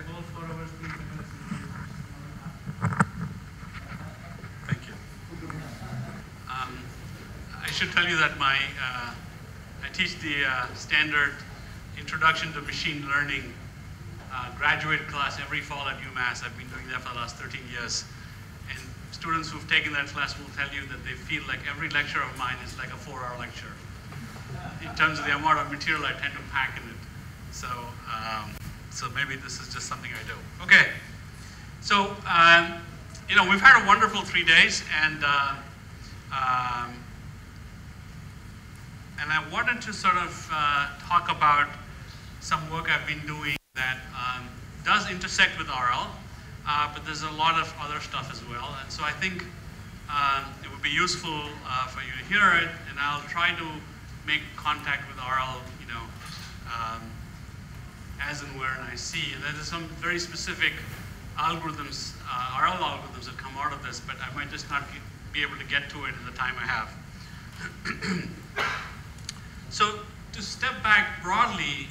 a whole 4 hours, 3 minutes. Thank you. I should tell you that I teach the standard Introduction to Machine Learning graduate class every fall at UMass. I've been doing that for the last 13 years. And students who've taken that class will tell you that they feel like every lecture of mine is like a 4-hour lecture in terms of the amount of material I tend to pack in it. So, so maybe this is just something I do. Okay. So, you know, we've had a wonderful 3 days, and I wanted to sort of talk about some work I've been doing that does intersect with RL, but there's a lot of other stuff as well. And so I think it would be useful for you to hear it, and I'll try to make contact with RL, you know, as and where I see. And there's some very specific algorithms, RL algorithms that come out of this, but I might just not be able to get to it in the time I have. So to step back broadly,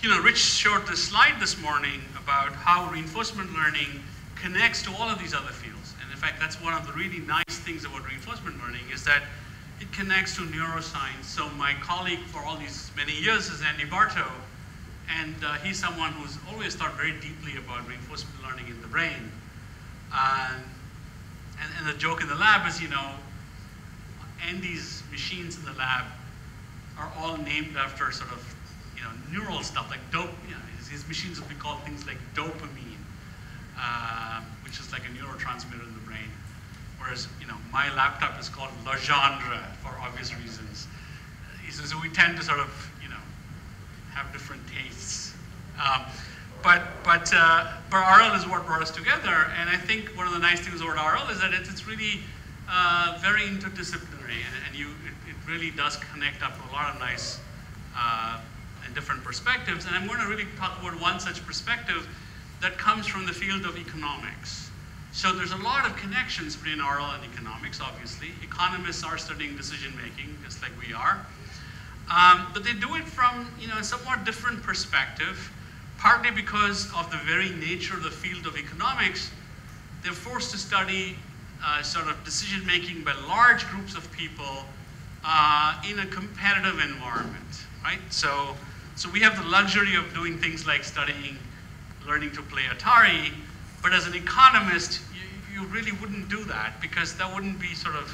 you know, Rich showed this slide this morning about how reinforcement learning connects to all of these other fields. And in fact, that's one of the really nice things about reinforcement learning is that it connects to neuroscience. So my colleague for all these many years is Andy Bartow, and he's someone who's always thought very deeply about reinforcement learning in the brain. And the joke in the lab is, you know, Andy's machines in the lab are all named after sort of, you know, neural stuff like dope. You know, his machines will be called things like dopamine, which is like a neurotransmitter in the brain. Whereas, you know, my laptop is called Legendre for obvious reasons. So we tend to sort of, you know, have different tastes. But RL is what brought us together, and I think one of the nice things about RL is that it's really very interdisciplinary, and it really does connect up to a lot of nice and different perspectives. And I'm going to really talk about one such perspective that comes from the field of economics. So there's a lot of connections between RL and economics, obviously. Economists are studying decision making, just like we are. But they do it from, you know, a somewhat different perspective, partly because of the very nature of the field of economics. They're forced to study sort of decision making by large groups of people in a competitive environment, right? So we have the luxury of doing things like learning to play Atari, but as an economist, you really wouldn't do that because that wouldn't be sort of,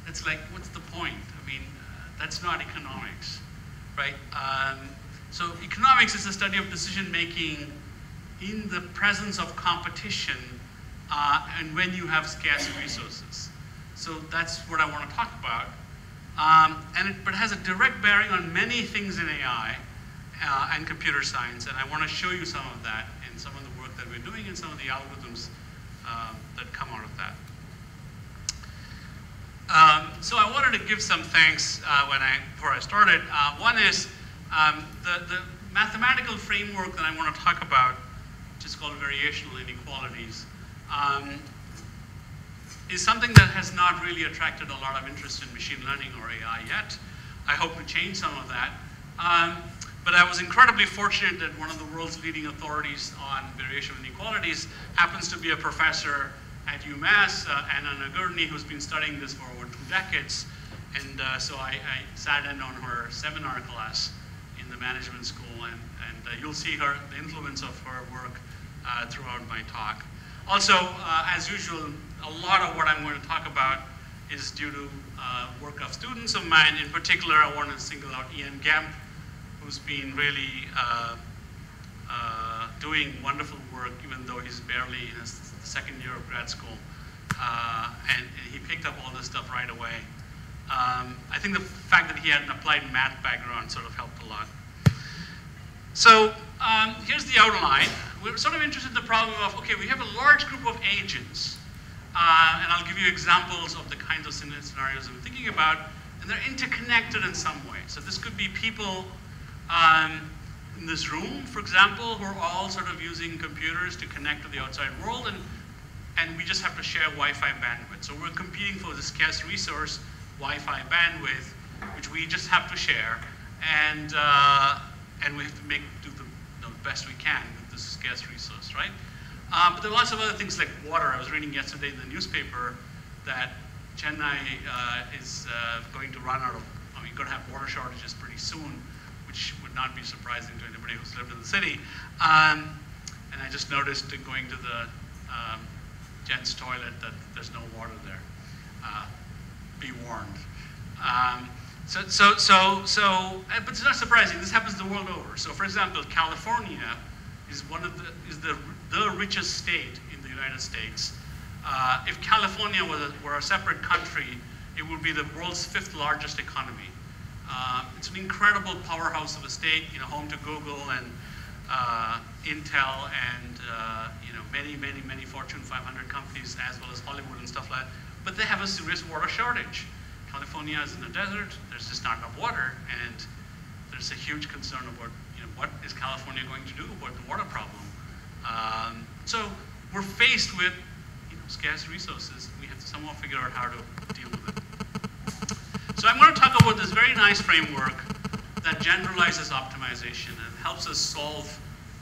it's like, what's the point? I mean, that's not economics, right? So economics is the study of decision making in the presence of competition and when you have scarce resources. So that's what I want to talk about. But it has a direct bearing on many things in AI and computer science, and I want to show you some of that in some of the work that we're doing and some of the algorithms that come out of that. So I wanted to give some thanks before I started. One is the mathematical framework that I want to talk about, which is called variational inequalities, is something that has not really attracted a lot of interest in machine learning or AI yet. I hope to change some of that. But I was incredibly fortunate that one of the world's leading authorities on variational inequalities happens to be a professor at UMass, Anna Nagurny, who's been studying this for over 2 decades. And so I sat in on her seminar class in the management school, and you'll see the influence of her work throughout my talk. Also, as usual, a lot of what I'm going to talk about is due to work of students of mine. In particular, I want to single out Ian Gemp, who's been really doing wonderful work, even though he's barely in his 2nd year of grad school. And he picked up all this stuff right away. I think the fact that he had an applied math background sort of helped a lot. So here's the outline. We're sort of interested in the problem of, okay, we have a large group of agents, and I'll give you examples of the kinds of scenarios I'm thinking about, and they're interconnected in some way. So this could be people in this room, for example, who are all sort of using computers to connect to the outside world, and we just have to share Wi-Fi bandwidth. So we're competing for the scarce resource, Wi-Fi bandwidth, which we just have to share, and we have to do the best we can with this scarce resource, right? But there are lots of other things like water. I was reading yesterday in the newspaper that Chennai is going to run out of, you're going to have water shortages pretty soon, which would not be surprising to anybody who's lived in the city. And I just noticed going to the gents' toilet that there's no water there. Be warned. But it's not surprising. This happens the world over. So, for example, California is the richest state in the United States. If California were a separate country, it would be the world's 5th largest economy. It's an incredible powerhouse of a state, home to Google and Intel and many Fortune 500 companies, as well as Hollywood and stuff like that. But they have a serious water shortage. California is in a desert. There's just not enough water, and there's a huge concern about what is California going to do about the water problem. So we're faced with scarce resources. We have to somehow figure out how to deal with it. So I'm going to talk about this very nice framework that generalizes optimization and helps us solve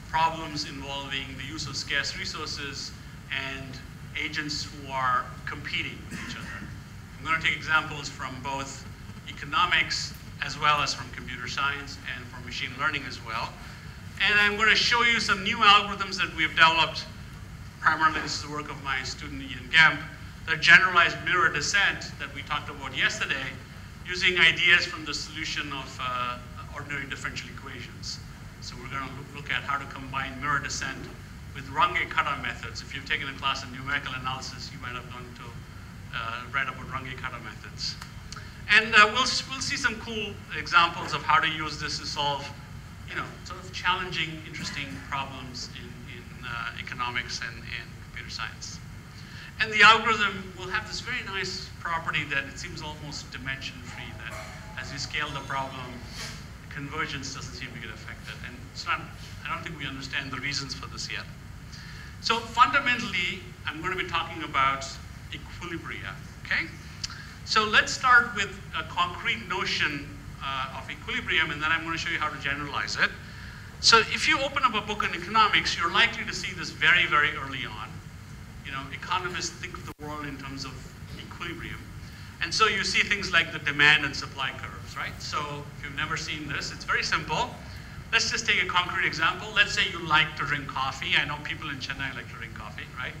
problems involving the use of scarce resources and agents who are competing with each other. I'm going to take examples from both economics as well as from computer science and from machine learning as well. And I'm going to show you some new algorithms that we've developed. Primarily, this is the work of my student Ian Gemp, that generalized mirror descent that we talked about yesterday, using ideas from the solution of ordinary differential equations. So we're going to look at how to combine mirror descent with Runge-Kutta methods. If you've taken a class in numerical analysis, you might have gone to read about Runge-Kutta methods. And we'll see some cool examples of how to use this to solve, sort of challenging, interesting problems in economics and computer science. And the algorithm will have this very nice property that it seems almost dimension-free, that as you scale the problem, convergence doesn't seem to get affected. And it's not, I don't think we understand the reasons for this yet. So fundamentally, I'm going to be talking about equilibria, okay? So let's start with a concrete notion of equilibrium, and then I'm going to show you how to generalize it. So if you open up a book on economics, you're likely to see this very, very early on. Economists think of the world in terms of equilibrium. And so you see things like the demand and supply curves, right? So if you've never seen this, it's very simple. Let's just take a concrete example. Let's say you like to drink coffee. I know people in Chennai like to drink coffee, right?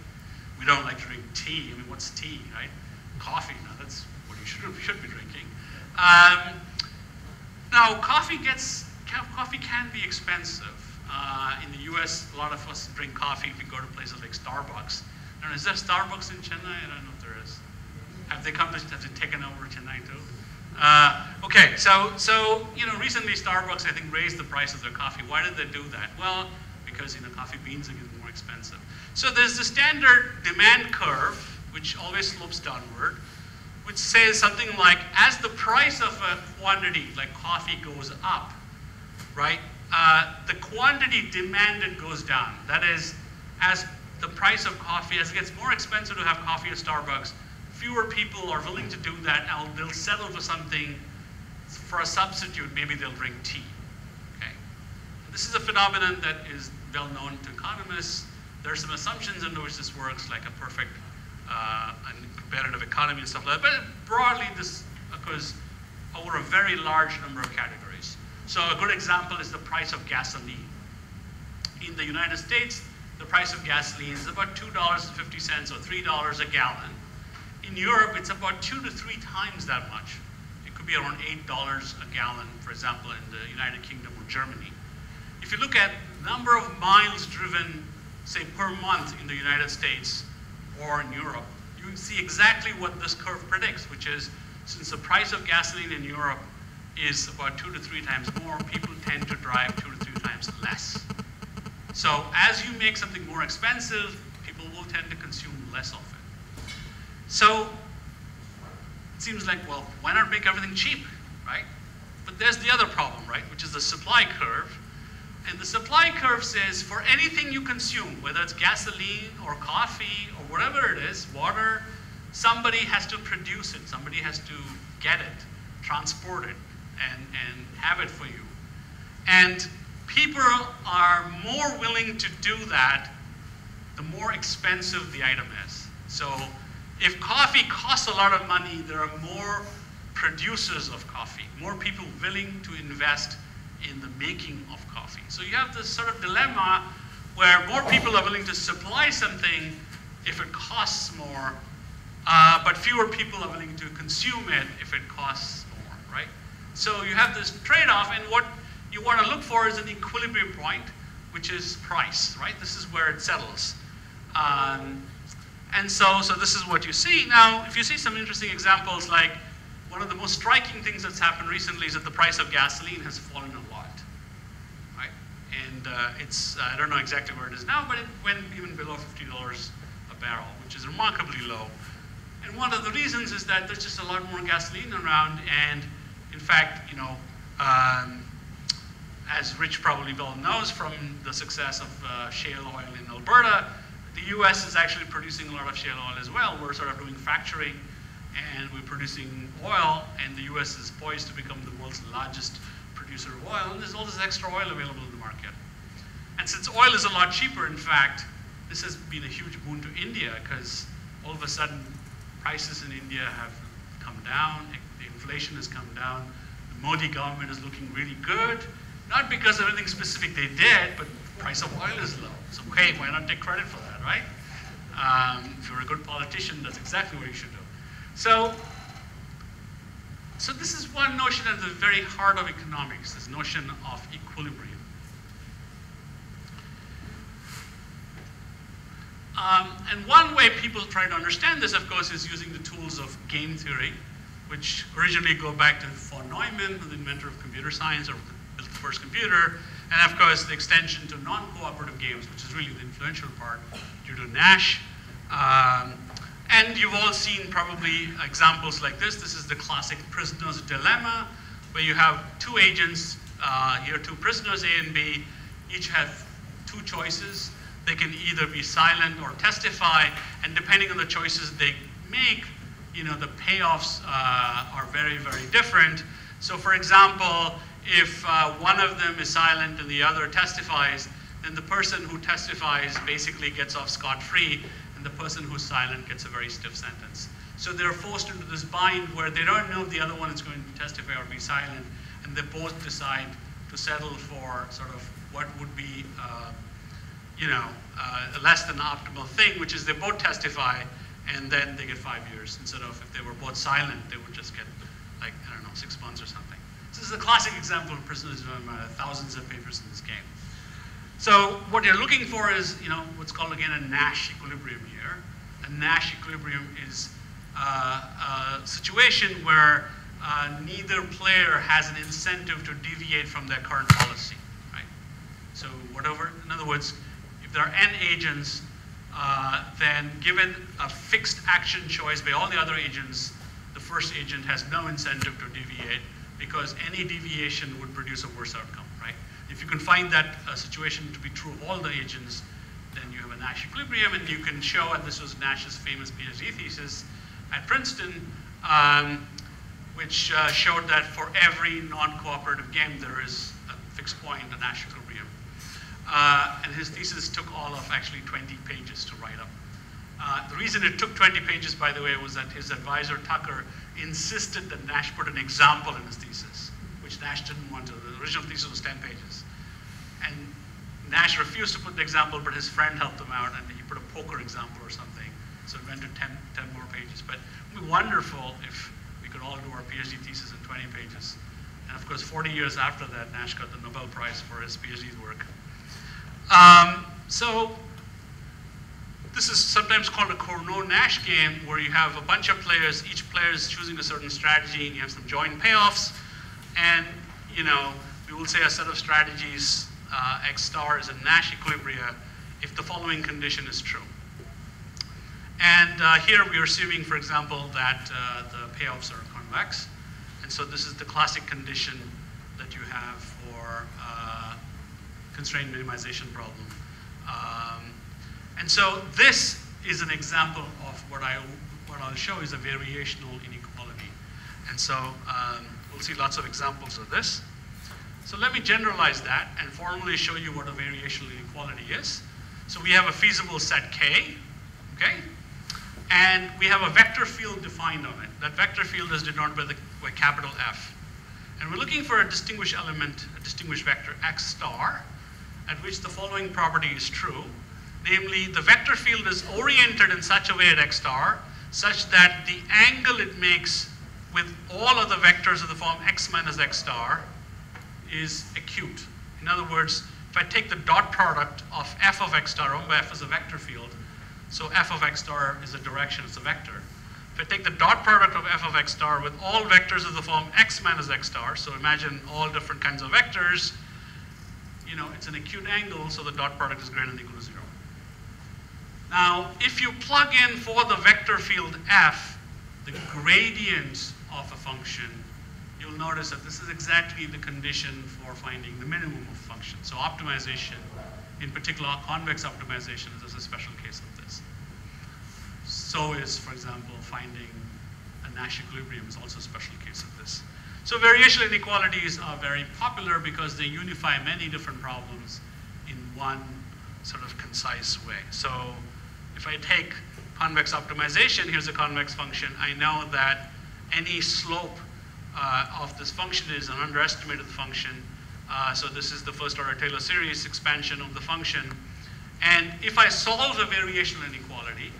We don't like to drink tea. I mean, what's tea, right? Coffee, now that's what you should be drinking. Now, coffee can be expensive. In the US, a lot of us drink coffee if we go to places like Starbucks. I don't know, is there Starbucks in Chennai? I don't know if there is. Have they taken over Chennai too? Okay, so recently Starbucks, I think, raised the price of their coffee. Why did they do that? Well, because coffee beans are getting more expensive. So there's the standard demand curve, which always slopes downward, which says something like, as the price of a quantity like coffee goes up, right, the quantity demanded goes down. That is, as the price of coffee, as it gets more expensive to have coffee at Starbucks, fewer people are willing to do that, and they'll settle for something, for a substitute. Maybe they'll drink tea, okay? This is a phenomenon that is well known to economists. There are some assumptions under which this works, like a perfect and competitive economy and stuff like that. But broadly, this occurs over a very large number of categories. So a good example is the price of gasoline. In the United States, the price of gasoline is about $2.50 or $3 a gallon. In Europe, it's about 2 to 3 times that much. It could be around $8 a gallon, for example, in the United Kingdom or Germany. If you look at number of miles driven, say, per month in the United States or in Europe, you can see exactly what this curve predicts, which is, since the price of gasoline in Europe is about 2 to 3 times more, people tend to drive 2 to 3 times less. So as you make something more expensive, people will tend to consume less of it. So it seems like, well, why not make everything cheap, right? But there's the other problem, right, which is the supply curve. And the supply curve says for anything you consume, whether it's gasoline or coffee or whatever it is, water, somebody has to produce it. Somebody has to get it, transport it, and have it for you. And people are more willing to do that the more expensive the item is. So if coffee costs a lot of money, there are more producers of coffee, more people willing to invest in the making of coffee. So you have this sort of dilemma where more people are willing to supply something if it costs more, but fewer people are willing to consume it if it costs more, right? So you have this trade-off, and what you want to look for is an equilibrium point, which is price, right? This is where it settles. And so this is what you see. Now, if you see some interesting examples, like one of the most striking things that's happened recently is that the price of gasoline has fallen a lot, right? And it's, I don't know exactly where it is now, but it went even below $50 a barrel, which is remarkably low. And one of the reasons is that there's just a lot more gasoline around, and in fact, you know, as Rich probably well knows from the success of shale oil in Alberta, the US is actually producing a lot of shale oil as well. We're sort of doing fracturing, and we're producing oil, and the US is poised to become the world's largest producer of oil, and there's all this extra oil available in the market. And since oil is a lot cheaper, in fact, this has been a huge boon to India, because all of a sudden, prices in India have come down, the inflation has come down, the Modi government is looking really good, not because of anything specific they did, but the price of oil is low. So hey, why not take credit for that, right? If you're a good politician, that's exactly what you should do. So this is one notion at the very heart of economics, this notion of equilibrium. And one way people try to understand this, of course, is using the tools of game theory, which originally go back to von Neumann, the inventor of computer science, or built the first computer, and of course the extension to non-cooperative games, which is really the influential part, due to Nash. And you've all seen probably examples like this. This is the classic prisoner's dilemma, where you have two agents, here two prisoners, A and B, each have two choices. They can either be silent or testify, and depending on the choices they make, you know, the payoffs are very, very different. So for example, if one of them is silent and the other testifies, then the person who testifies basically gets off scot-free, and the person who's silent gets a very stiff sentence. So they're forced into this bind where they don't know if the other one is going to testify or be silent, and they both decide to settle for sort of what would be you know, a less than optimal thing, which is they both testify, and then they get 5 years, instead of if they were both silent, they would just get, like, I don't know, 6 months or something. So this is a classic example of prisoners from thousands of papers in this game. So what you're looking for is, you know, what's called again a Nash equilibrium here. A Nash equilibrium is a situation where neither player has an incentive to deviate from their current policy, right? So whatever, in other words, if there are n agents, then given a fixed action choice by all the other agents, the first agent has no incentive to deviate, because any deviation would produce a worse outcome, right? If you can find that situation to be true of all the agents, then you have a Nash equilibrium, and you can show, and this was Nash's famous PhD thesis at Princeton, which showed that for every non-cooperative game, there is a fixed point, a Nash equilibrium. And his thesis took all of actually 20 pages to write up. The reason it took 20 pages, by the way, was that his advisor, Tucker, insisted that Nash put an example in his thesis, which Nash didn't want to. The original thesis was 10 pages. And Nash refused to put the example, but his friend helped him out, and he put a poker example or something. So it went to 10 more pages. But it would be wonderful if we could all do our PhD thesis in 20 pages. And of course, 40 years after that, Nash got the Nobel Prize for his PhD work. So this is sometimes called a Cournot-Nash game, where you have a bunch of players, each player is choosing a certain strategy, and you have some joint payoffs. And, you know, we will say a set of strategies, X star is a Nash equilibria if the following condition is true. And here we are assuming, for example, that the payoffs are convex. And so this is the classic condition that you have for constraint minimization problem. And so this is an example of what I'll show is a variational inequality. And so we'll see lots of examples of this. So let me generalize that and formally show you what a variational inequality is. So we have a feasible set K, okay? And we have a vector field defined on it. That vector field is denoted by capital F. And we're looking for a distinguished element, a distinguished vector x star, at which the following property is true. Namely, the vector field is oriented in such a way at x star, such that the angle it makes with all of the vectors of the form x minus x star is acute. In other words, if I take the dot product of f of x star, remember f is a vector field, so f of x star is a direction, it's a vector. If I take the dot product of f of x star with all vectors of the form x minus x star, so imagine all different kinds of vectors, you know, it's an acute angle, so the dot product is greater than or equal to 0. Now, if you plug in for the vector field f, the gradient of a function, you'll notice that this is exactly the condition for finding the minimum of a function. So optimization, in particular convex optimization, is a special case of this. So is, for example, finding a Nash equilibrium is also a special case of this. So variational inequalities are very popular because they unify many different problems in one sort of concise way. So if I take convex optimization, here's a convex function, I know that any slope of this function is an underestimated function. So this is the first order Taylor series expansion of the function. And if I solve a variational inequality,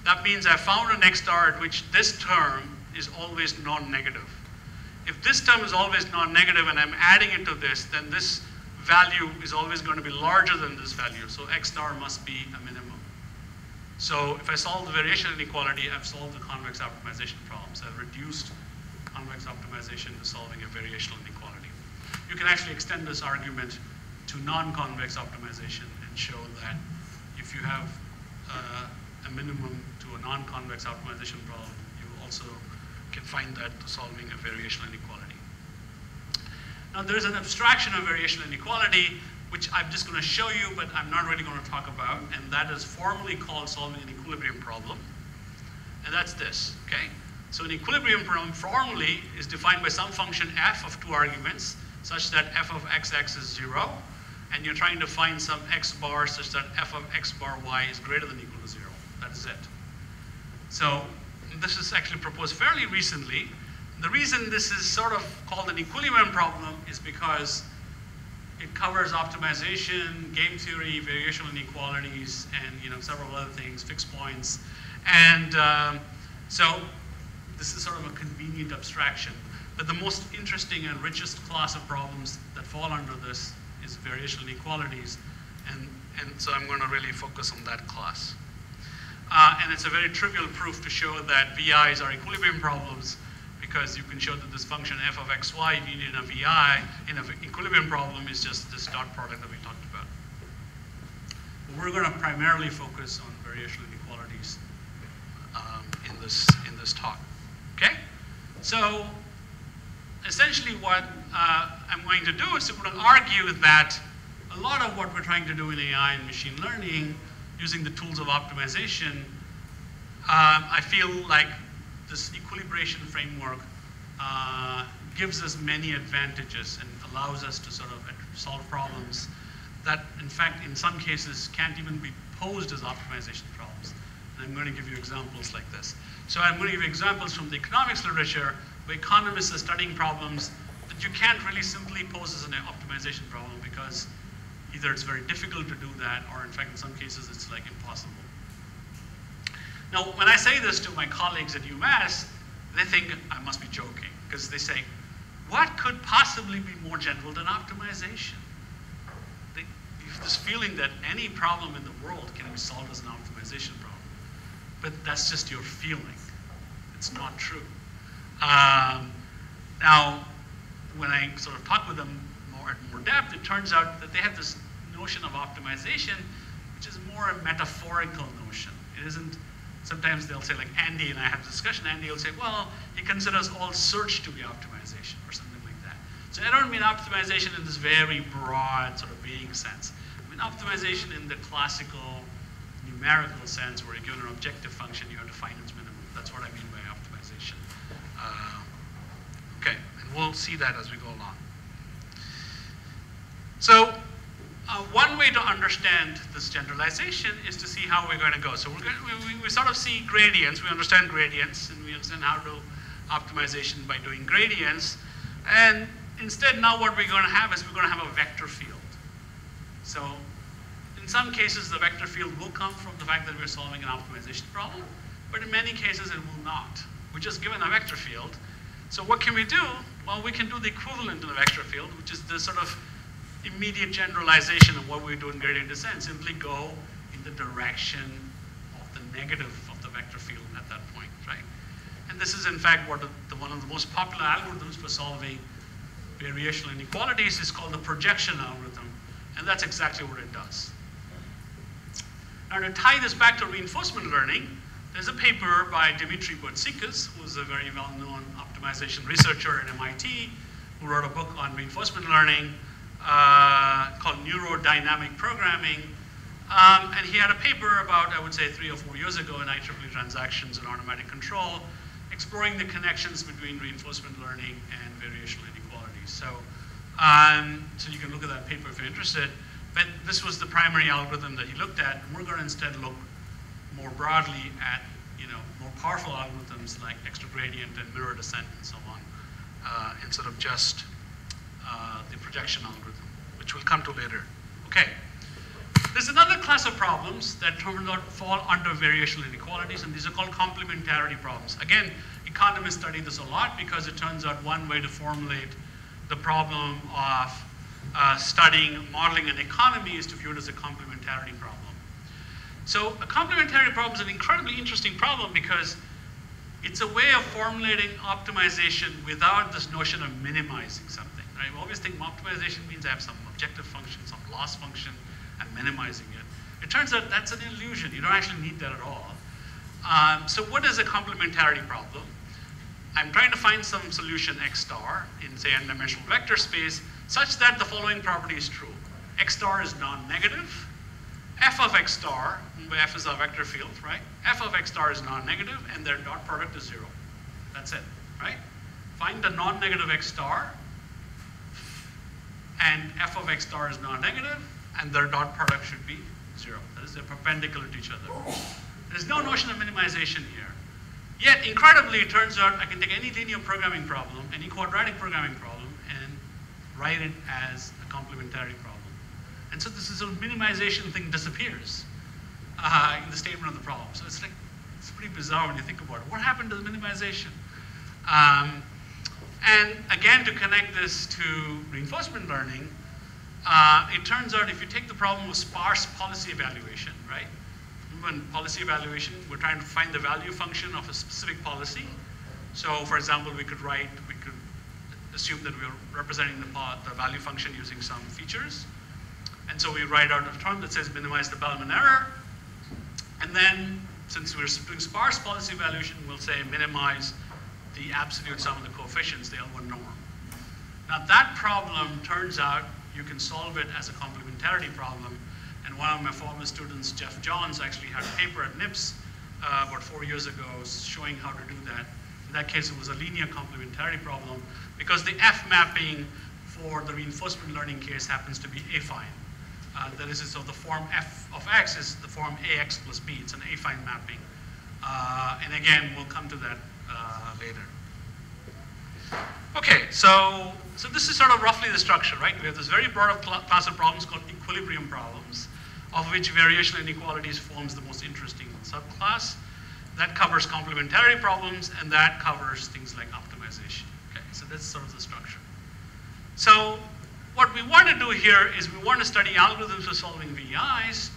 that means I found an x star at which this term is always non-negative. If this term is always non-negative and I'm adding it to this, then this value is always going to be larger than this value. So x star must be a minimum. So if I solve the variational inequality, I've solved the convex optimization problem. So I've reduced convex optimization to solving a variational inequality. You can actually extend this argument to non-convex optimization and show that if you have a minimum to a non-convex optimization problem, you also can find that solving a variational inequality. Now there's an abstraction of variational inequality which I'm just going to show you, but I'm not really going to talk about, and that is formally called solving an equilibrium problem. And that's this, okay? So an equilibrium problem formally is defined by some function f of 2 arguments, such that f of xx is 0, and you're trying to find some x bar such that f of x bar y is greater than or equal to 0. That is it. So this is actually proposed fairly recently. The reason this is sort of called an equilibrium problem is because it covers optimization, game theory, variational inequalities, and several other things, fixed points. And so this is sort of a convenient abstraction. But the most interesting and richest class of problems that fall under this is variational inequalities. And so I'm going to really focus on that class. And it's a very trivial proof to show that VIs are equilibrium problems, because you can show that this function f of xy needed in a VI, in an equilibrium problem, is just this dot product that we talked about. But we're going to primarily focus on variational inequalities in this talk. Okay? So essentially what I'm going to do is to argue that a lot of what we're trying to do in AI and machine learning, using the tools of optimization, I feel like this equilibration framework gives us many advantages and allows us to sort of solve problems that, in fact, in some cases can't even be posed as optimization problems. And I'm going to give you examples like this. So I'm going to give you examples from the economics literature where economists are studying problems that you can't really simply pose as an optimization problem, because either it's very difficult to do that, or in fact in some cases it's like impossible. Now, when I say this to my colleagues at UMass, they think I must be joking, because they say, what could possibly be more general than optimization? They have this feeling that any problem in the world can be solved as an optimization problem. But that's just your feeling. It's not true. Now, when I sort of talk with them more depth, it turns out that they have this notion of optimization, which is more a metaphorical notion. It isn't. Sometimes they'll say, like Andy and I have a discussion, Andy will say, well, he considers all search to be optimization, or something like that. So I don't mean optimization in this very broad sort of vague sense. I mean optimization in the classical numerical sense, where you're given an objective function, you have to find its minimum. That's what I mean by optimization. Okay, and we'll see that as we go along. So one way to understand this generalization is to see how we're going to go. So we sort of see gradients, we understand gradients, and we understand how to do optimization by doing gradients. And instead now what we're going to have is we're going to have a vector field. So in some cases the vector field will come from the fact that we're solving an optimization problem, but in many cases it will not. We're just given a vector field. So what can we do? Well, we can do the equivalent to the vector field, which is the sort of immediate generalization of what we do in gradient descent. Simply go in the direction of the negative of the vector field at that point, right? And this is in fact what one of the most popular algorithms for solving variational inequalities is called the projection algorithm, and that's exactly what it does. Now to tie this back to reinforcement learning, there's a paper by Dimitri Boutsikas, who's a very well-known optimization researcher at MIT, who wrote a book on reinforcement learning called Neurodynamic Programming. And he had a paper about, I would say, 3 or 4 years ago in IEEE transactions and automatic control, exploring the connections between reinforcement learning and variational inequalities. So you can look at that paper if you're interested. But this was the primary algorithm that he looked at, and we're going to instead look more broadly at more powerful algorithms like extra gradient and mirror descent and so on, instead of just the projection algorithm, which we'll come to later. Okay. There's another class of problems that turns out fall under variational inequalities, and these are called complementarity problems. Again, economists study this a lot because it turns out one way to formulate the problem of modeling an economy is to view it as a complementarity problem. So a complementarity problem is an incredibly interesting problem because it's a way of formulating optimization without this notion of minimizing something. Right? We always think optimization means I have some objective function, some loss function, and minimizing it. It turns out that's an illusion. You don't actually need that at all. So what is a complementarity problem? I'm trying to find some solution x star in, say, an n-dimensional vector space such that the following property is true. X star is non-negative. F of x star, where f is our vector field, right? F of x star is non-negative, and their dot product is 0. That's it, right? Find the non-negative x star, and f of x star is non-negative, and their dot product should be 0. That is, they're perpendicular to each other. There's no notion of minimization here. Yet, incredibly, it turns out I can take any linear programming problem, any quadratic programming problem, and write it as a complementarity problem. And so this sort of minimization thing disappears in the statement of the problem. So it's pretty bizarre when you think about it. What happened to the minimization? And again, to connect this to reinforcement learning, it turns out if you take the problem of sparse policy evaluation, right? In policy evaluation, we're trying to find the value function of a specific policy. So for example, we could assume that we're representing the value function using some features. And so we write out a term that says minimize the Bellman error. And then, since we're doing sparse policy evaluation, we'll say minimize the absolute sum of the coefficients, the L1 norm. Now that problem, turns out, you can solve it as a complementarity problem. And one of my former students, Jeff Johns, actually had a paper at NIPS about 4 years ago showing how to do that. In that case, it was a linear complementarity problem because the F mapping for the reinforcement learning case happens to be affine. That is, so the form f of x is the form ax plus b. It's an affine mapping. And again, we'll come to that later. Okay, so this is sort of roughly the structure, right? We have this very broad class of problems called equilibrium problems, of which variational inequalities forms the most interesting subclass. That covers complementary problems, and that covers things like optimization. Okay, so that's sort of the structure. So what we want to do here is we want to study algorithms for solving VIs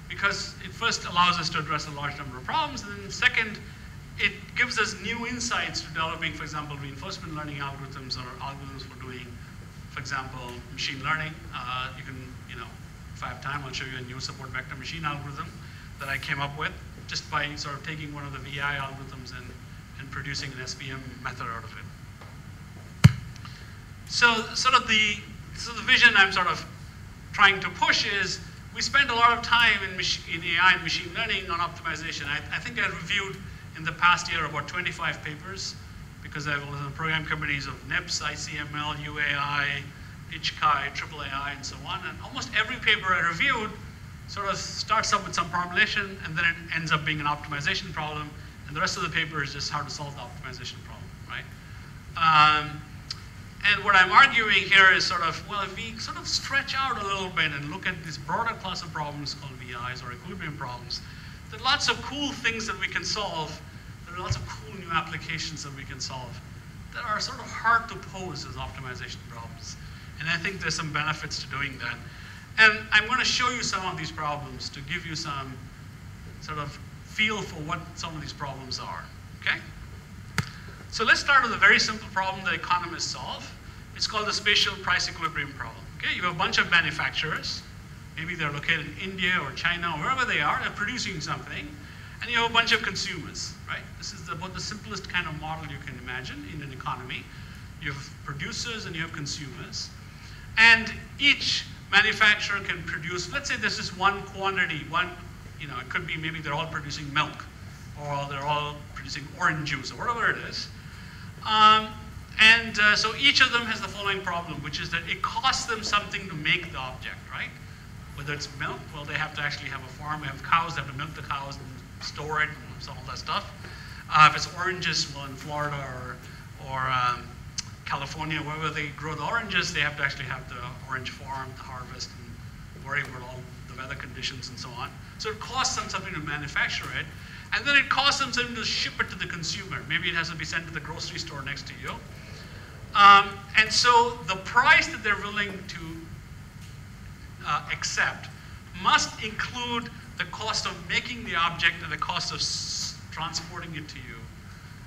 because it first allows us to address a large number of problems, and then second, it gives us new insights to developing, for example, reinforcement learning algorithms or algorithms for doing, for example, machine learning. You can, if I have time, I'll show you a new support vector machine algorithm that I came up with just by sort of taking one of the VI algorithms and producing an SVM method out of it. So the vision I'm sort of trying to push is we spend a lot of time in AI and machine learning on optimization. I think I reviewed in the past year about 25 papers because I was on program committees of NIPS, ICML, UAI, Ichikai, AAAI, and so on. And almost every paper I reviewed sort of starts up with some formulation, and then it ends up being an optimization problem, and the rest of the paper is just how to solve the optimization problem, right? And what I'm arguing here is sort of, well, if we sort of stretch out a little bit and look at this broader class of problems called VIs or equilibrium problems, there are lots of cool things that we can solve. There are lots of cool new applications that we can solve that are sort of hard to pose as optimization problems. And I think there's some benefits to doing that. And I'm going to show you some of these problems to give you some sort of feel for what some of these problems are, okay? So let's start with a very simple problem that economists solve. It's called the spatial price equilibrium problem, okay? You have a bunch of manufacturers. Maybe they're located in India or China or wherever they are. They're producing something. And you have a bunch of consumers, right? This is about the simplest kind of model you can imagine in an economy. You have producers and you have consumers. And each manufacturer can produce, let's say this is one quantity, it could be maybe they're all producing milk, or they're all producing orange juice, or whatever it is. So each of them has the following problem, which is that it costs them something to make the object, right? Whether it's milk, well, they have to actually have a farm, they have cows, they have to milk the cows and store it, and all that stuff. If it's oranges, well, in Florida or California, wherever they grow the oranges, they have to actually have the orange farm to harvest and worry about all the weather conditions and so on. So it costs them something to manufacture it, and then it costs them something to ship it to the consumer. Maybe it has to be sent to the grocery store next to you. And so the price that they're willing to accept must include the cost of making the object and the cost of transporting it to you.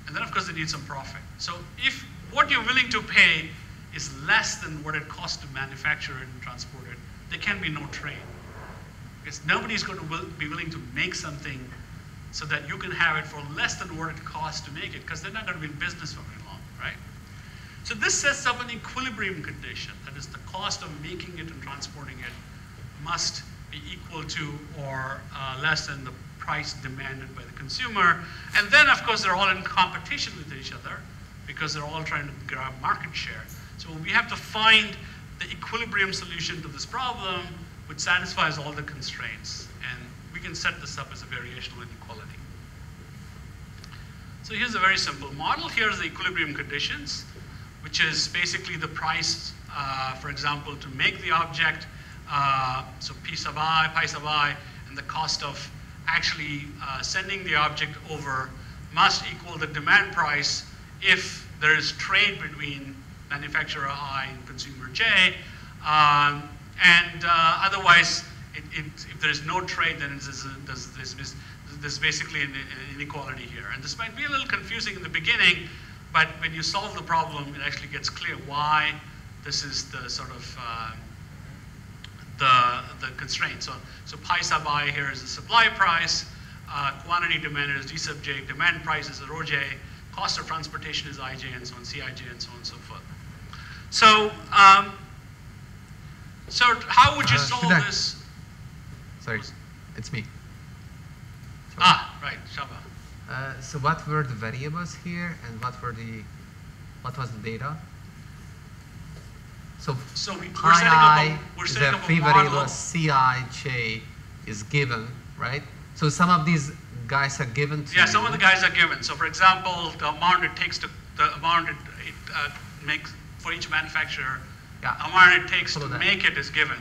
And then, of course, they need some profit. So if what you're willing to pay is less than what it costs to manufacture it and transport it, there can be no trade. Because nobody's going to be willing to make something so that you can have it for less than what it costs to make it, because they're not going to be in business for very long, right? So this sets up an equilibrium condition. That is, the cost of making it and transporting it must be equal to or less than the price demanded by the consumer. And then, of course, they're all in competition with each other because they're all trying to grab market share. So we have to find the equilibrium solution to this problem which satisfies all the constraints. And we can set this up as a variational inequality. So here's a very simple model. Here's the equilibrium conditions, which is basically the price, for example, to make the object, so pi sub I, and the cost of actually sending the object over must equal the demand price if there is trade between manufacturer I and consumer J. Otherwise, if there is no trade, then there's basically an inequality here. And this might be a little confusing in the beginning, but when you solve the problem, it actually gets clear why this is the sort of the constraint. So pi sub I here is the supply price, quantity demanded is D sub J, demand price is rho J, cost of transportation is Ij, and so on, Cij, and so on and so forth. So, so how would you solve this? Sorry, it's me. Sorry. Ah, right, Shaba. So what were the variables here, and what was the data? So we're setting up a free model. variable Cij is given, right? So some of these guys are given to Yeah, you. some of the guys are given. So for example, the amount it takes to, the amount it makes for each manufacturer, Yeah. the amount it takes to Follow that. make it is given.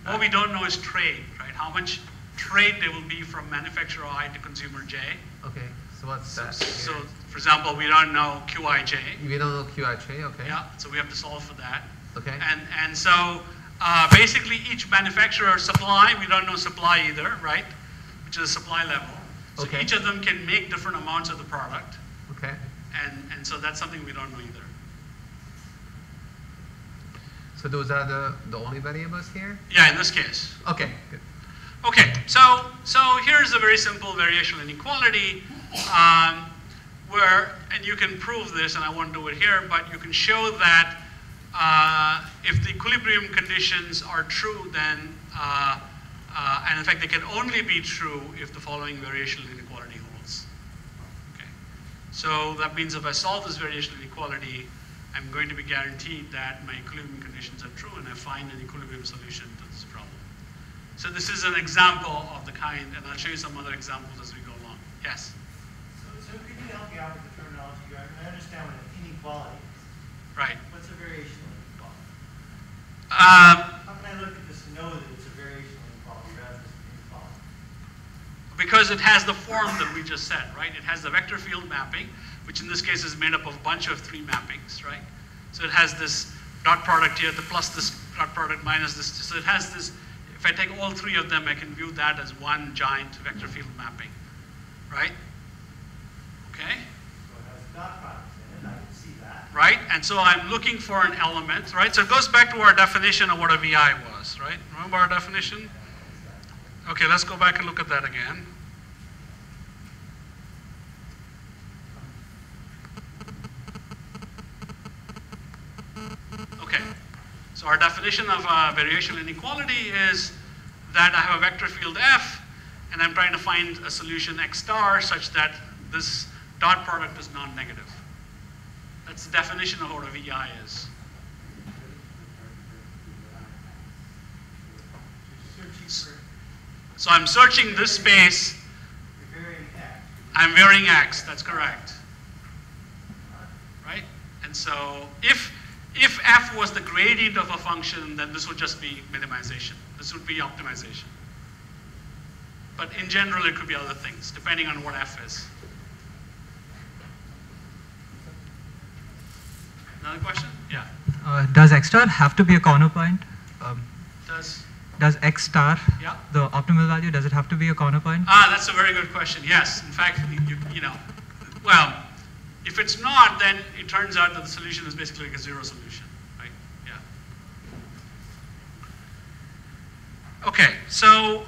What we don't know is trade, right? How much trade there will be from manufacturer I to consumer J. Okay, so what's that? So here? for example, we don't know Qij. We don't know Qij, okay. Yeah, so we have to solve for that. Okay. And so basically each manufacturer supply, we don't know supply either, right? Which is a supply level. So Okay. each of them can make different amounts of the product. Okay. And so that's something we don't know either. So those are the only variables here? Yeah, in this case. Okay, good. Okay, so here's a very simple variational inequality where, and you can prove this, and I won't do it here, but you can show that if the equilibrium conditions are true, then, and in fact they can only be true if the following variational inequality holds. Okay, so that means if I solve this variational inequality I'm going to be guaranteed that my equilibrium conditions are true and I find an equilibrium solution to this problem. So this is an example of the kind, and I'll show you some other examples as we go along. Yes? So could you help me out with the terminology here? I understand what an inequality is. Right. What's a variational inequality? Um, How can I look at this and know that it's a variational inequality rather than an inequality? Because it has the form that we just said, right? It has the vector field mapping, which in this case is made up of a bunch of 3 mappings, right? So it has this dot product here, the plus this dot product minus this. So it has this, if I take all 3 of them, I can view that as one giant vector field mapping, right? Okay? So it has dot products in it, I can see that. Right, and so I'm looking for an element, right? So it goes back to our definition of what a VI was, right? Remember our definition? Okay, let's go back and look at that again. Okay, so our definition of variational inequality is that I have a vector field F, and I'm trying to find a solution X star such that this dot product is non-negative. That's the definition of what a VI is. So I'm searching this space. You're varying X. I'm varying X, that's correct. Right? And so if F was the gradient of a function, then this would just be minimization. This would be optimization. But in general, it could be other things, depending on what F is. Another question? Yeah. Does X star have to be a corner point? Does X star, Yeah. the optimal value, does it have to be a corner point? That's a very good question. Yes. In fact, you know, well, if it's not, then it turns out that the solution is basically like a 0 solution, right? Yeah. Okay. So,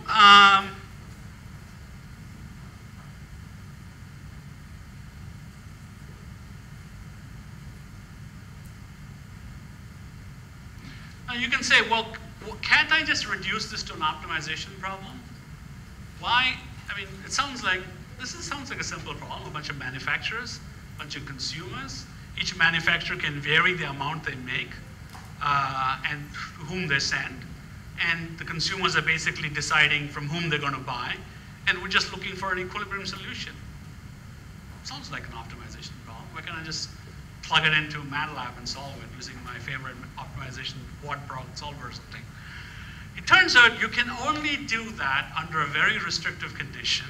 now you can say, well, can't I just reduce this to an optimization problem? Why? I mean, it sounds like, sounds like a simple problem. A bunch of manufacturers, a bunch of consumers. Each manufacturer can vary the amount they make and to whom they send. And the consumers are basically deciding from whom they're going to buy. And we're just looking for an equilibrium solution. Sounds like an optimization problem. Why can't I just plug it into MATLAB and solve it using my favorite optimization quad product solver or something? It turns out you can only do that under a very restrictive condition.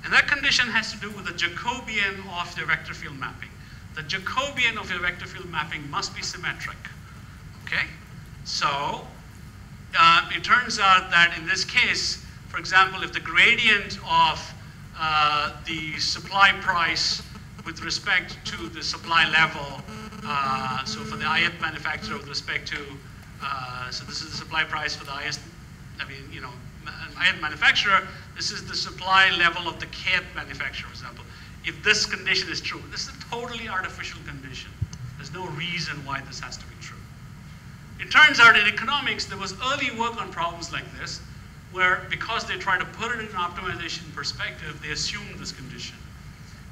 And that condition has to do with the Jacobian of the vector field mapping. The Jacobian of your vector field mapping must be symmetric. Okay? So it turns out that in this case, for example, if the gradient of the supply price with respect to the supply level, so for the ith manufacturer with respect to, so this is the supply price for the ith, ith manufacturer, this is the supply level of the kth manufacturer, for example. If this condition is true, this is a totally artificial condition. There's no reason why this has to be true. It turns out in economics, there was early work on problems like this, where because they tried to put it in an optimization perspective, they assumed this condition.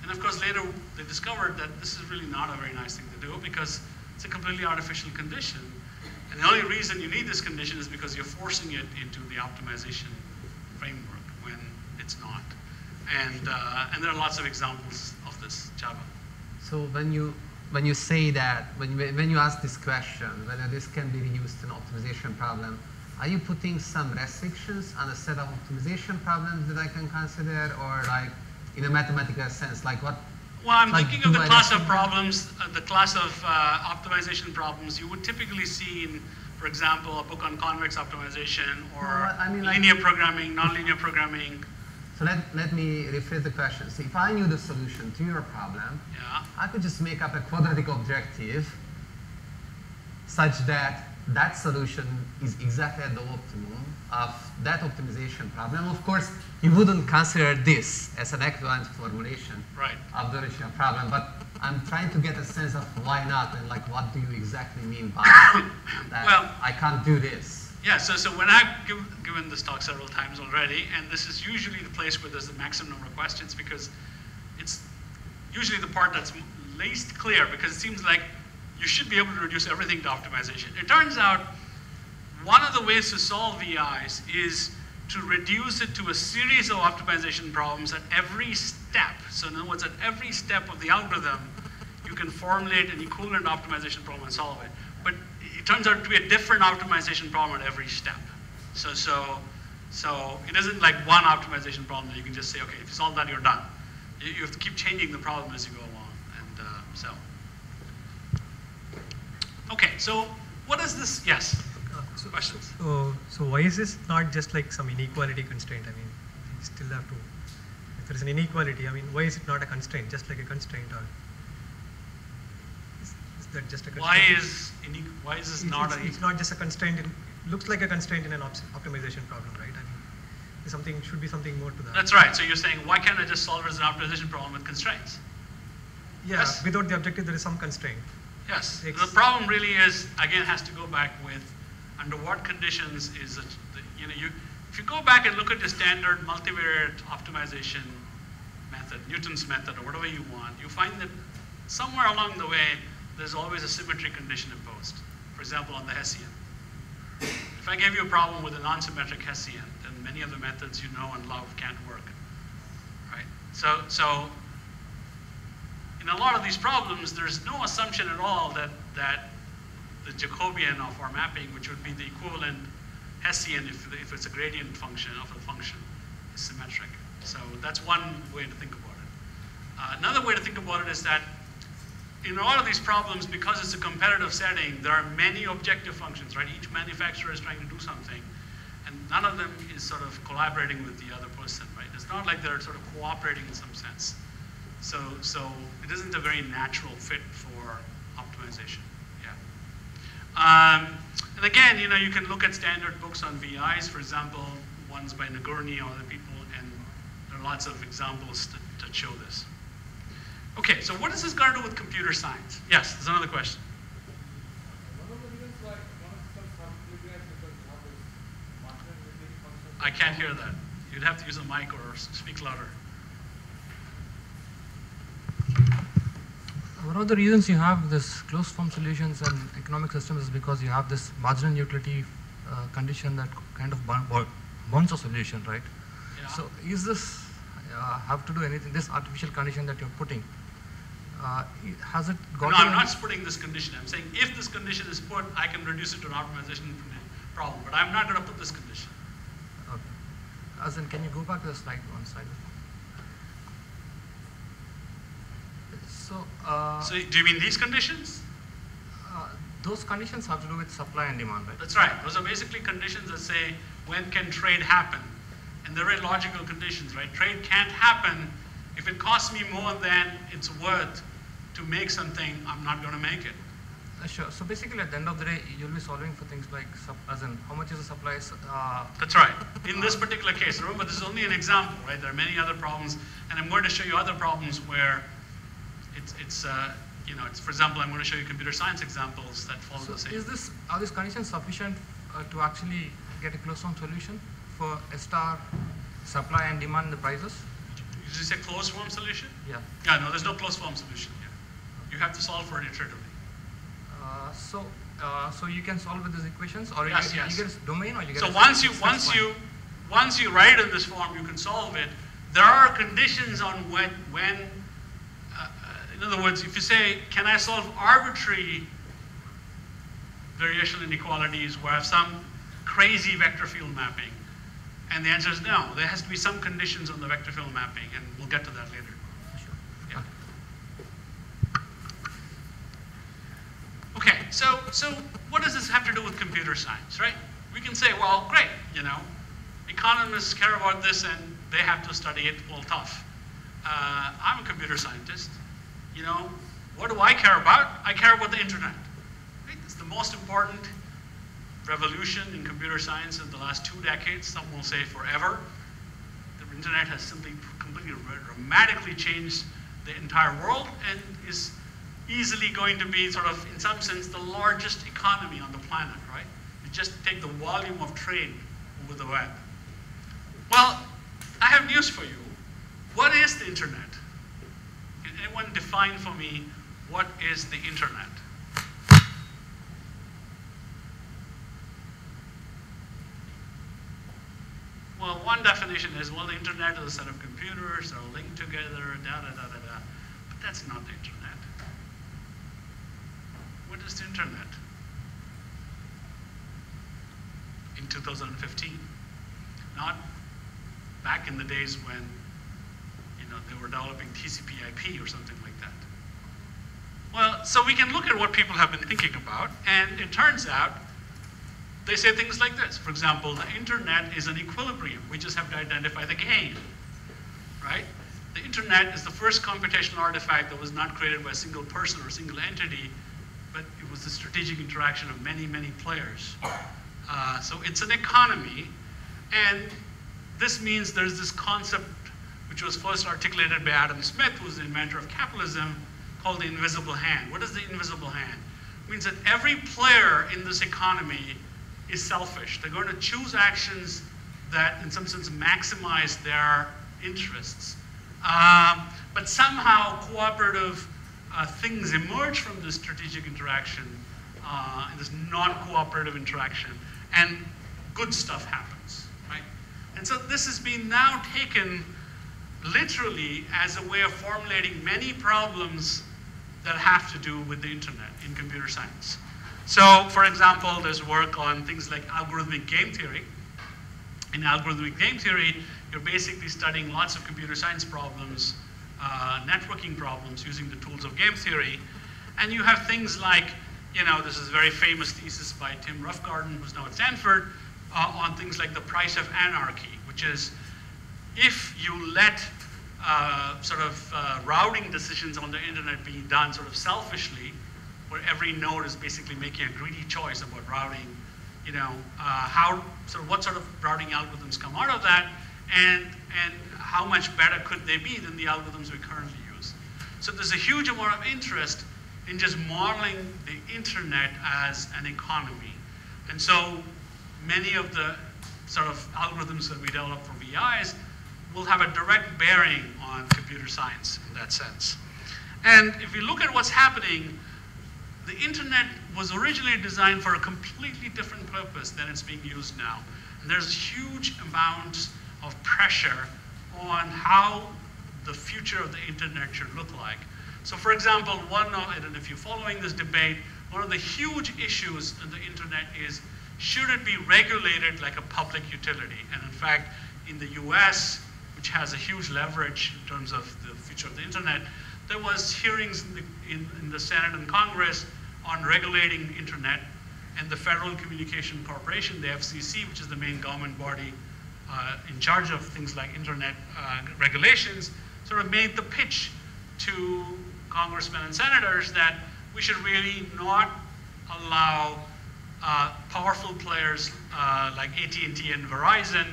And of course, later they discovered that this is really not a very nice thing to do because it's a completely artificial condition. And the only reason you need this condition is because you're forcing it into the optimization framework when it's not. And there are lots of examples of this, Java. So when you say that, when you ask this question, whether this can be reduced to an optimization problem, are you putting some restrictions on a set of optimization problems that I can consider, or like in a mathematical sense, like what? Well, I'm like, thinking of the class of problems, the class of optimization problems you would typically see in, for example, a book on convex optimization or linear programming, nonlinear programming. So let me rephrase the question. So if I knew the solution to your problem, Yeah. I could just make up a quadratic objective such that that solution is exactly at the optimum of that optimization problem. Of course, you wouldn't consider this as an equivalent formulation Right. of the original problem, but I'm trying to get a sense of why not and like what do you exactly mean by that Well, I can't do this. Yeah, so when I've given this talk several times already, and this is usually the place where there's the maximum number of questions because it's usually the part that's least clear because it seems like you should be able to reduce everything to optimization. It turns out one of the ways to solve VIs is to reduce it to a series of optimization problems at every step. So in other words, at every step of the algorithm, you can formulate an equivalent optimization problem and solve it. But it turns out to be a different optimization problem at every step. So it isn't like one optimization problem that you can just say, okay, if you solve that, you're done. You have to keep changing the problem as you go along. Okay, so what is this? Yes? Questions? So why is this not just like some inequality constraint? I mean, you still have to, if there is an inequality, I mean, why is it not a constraint, just like a constraint? Or is that just a constraint? Why is this not a... It's not just a constraint, it looks like a constraint in an optimization problem, right? I mean, should be something more to that. That's right, so you're saying, why can't I just solve it as an optimization problem with constraints? Yeah, yes. Without the objective, there is some constraint. Yes, the problem really is, again, has to go back with under what conditions is it, if you go back and look at the standard multivariate optimization method, Newton's method, or whatever you want, you find that somewhere along the way, there's always a symmetry condition imposed. For example, on the Hessian. If I gave you a problem with a non-symmetric Hessian, then many of the methods you know and love can't work, right? So in a lot of these problems, there's no assumption at all that the Jacobian of our mapping, which would be the equivalent Hessian if it's a gradient function of a function, is symmetric. So that's one way to think about it. Another way to think about it is that in a lot of these problems, because it's a competitive setting, there are many objective functions, right? Each manufacturer is trying to do something, and none of them is sort of collaborating with the other person, right? It's not like they're sort of cooperating in some sense. So it isn't a very natural fit for optimization. Yeah. And again, you can look at standard books on VIs, for example, ones by Nagurny or other people, and there are lots of examples that show this. Okay, so what does this got to do with computer science? Yes, there's another question. I can't hear that. You'd have to use a mic or speak louder. One of the reasons you have this closed form solutions and economic systems is because you have this marginal utility condition that kind of bonds a solution, right? Yeah. So is this have to do anything, this artificial condition that you're putting, has it got... No, I'm not putting this condition. I'm saying if this condition is put, I can reduce it to an optimization problem, but I'm not going to put this condition. Okay. As in, can you go back to the slide, one slide? So do you mean these conditions? Those conditions have to do with supply and demand, right? That's right. Those are basically conditions that say, when can trade happen? And they're very logical conditions, right? Trade can't happen if it costs me more than it's worth to make something, I'm not going to make it. Sure. So basically, at the end of the day, you'll be solving for things like, as in, how much is the supply? That's right. In this particular case, remember, this is only an example, right? There are many other problems, and I'm going to show you other problems where it's for example, I'm going to show you computer science examples that follow the same. Are these conditions sufficient to actually get a closed form solution for a star supply and demand the prices? Did you say closed form solution? Yeah. Yeah, no, there's no closed form solution here. You have to solve for it iteratively. So you can solve with these equations, or yes. you get a domain, or you get. So once you write in this form, you can solve it. There are conditions on when. In other words, if you say, can I solve arbitrary variational inequalities where I have some crazy vector field mapping? And the answer is no. There has to be some conditions on the vector field mapping, and we'll get to that later. Sure. Yeah. Okay, so what does this have to do with computer science, right? We can say, well, great, economists care about this and they have to study it, well, tough. I'm a computer scientist. What do I care about? I care about the internet. Right? It's the most important revolution in computer science in the last 2 decades. Some will say forever. The internet has simply completely dramatically changed the entire world and is easily going to be sort of, in some sense, the largest economy on the planet, right? You just take the volume of trade over the web. Well, I have news for you. What is the internet? Can anyone define for me what is the internet? one definition is, well, the internet is a set of computers that are linked together, da-da-da-da-da. But that's not the internet. What is the internet? In 2015. Not back in the days when, you know, they were developing TCP/IP or something like that. Well, so we can look at what people have been thinking about, and it turns out they say things like this. For example, the internet is an equilibrium. We just have to identify the gain, right? The internet is the first computational artifact that was not created by a single person or a single entity, but it was the strategic interaction of many, many players. So it's an economy, and this means there's this concept which was first articulated by Adam Smith, who was the inventor of capitalism, called the invisible hand. What is the invisible hand? It means that every player in this economy is selfish. They're going to choose actions that, in some sense, maximize their interests. But somehow cooperative things emerge from this strategic interaction, this non-cooperative interaction, and good stuff happens, right? And so this has been now taken literally as a way of formulating many problems that have to do with the internet in computer science. So, for example, there's work on things like algorithmic game theory. In algorithmic game theory, you're basically studying lots of computer science problems, networking problems using the tools of game theory. And you have things like, you know, this is a very famous thesis by Tim Roughgarden, who's now at Stanford, on things like the price of anarchy, which is if you let routing decisions on the internet being done sort of selfishly, where every node is basically making a greedy choice about routing, you know, what sort of routing algorithms come out of that, and how much better could they be than the algorithms we currently use. So there's a huge amount of interest in just modeling the internet as an economy. And so many of the sort of algorithms that we develop for VIs will have a direct bearing on computer science in that sense. And if we look at what's happening, the internet was originally designed for a completely different purpose than it's being used now. And there's huge amounts of pressure on how the future of the internet should look like. So for example, I don't know if you're following this debate, one of the huge issues in the internet is, should it be regulated like a public utility? And in fact, in the US, which has a huge leverage in terms of the future of the internet, there was hearings in the Senate and Congress on regulating the internet, and the Federal Communication Corporation, the FCC, which is the main government body in charge of things like internet regulations, sort of made the pitch to congressmen and senators that we should really not allow powerful players like AT&T and Verizon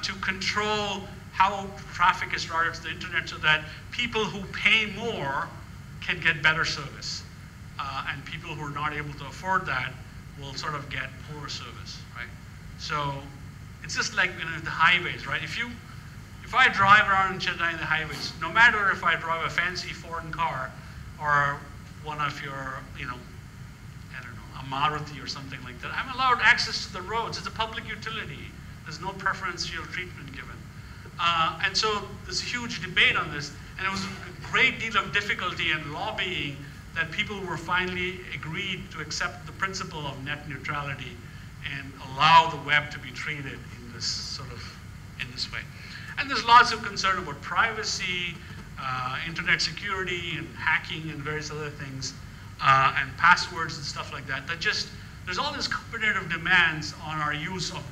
to control how traffic is routed to the internet, so that people who pay more can get better service. And people who are not able to afford that will sort of get poor service, right? So it's just like, you know, the highways, right? If I drive around in Chennai in the highways, no matter if I drive a fancy foreign car or one of your, you know, I don't know, a Maruti or something like that, I'm allowed access to the roads. It's a public utility. There's no preferential treatment given. And so there's a huge debate on this, and it was a great deal of difficulty and lobbying that people were finally agreed to accept the principle of net neutrality and allow the web to be treated in this way. And there's lots of concern about privacy, internet security, and hacking, and various other things, and passwords and stuff like that. There's all these competitive demands on our use of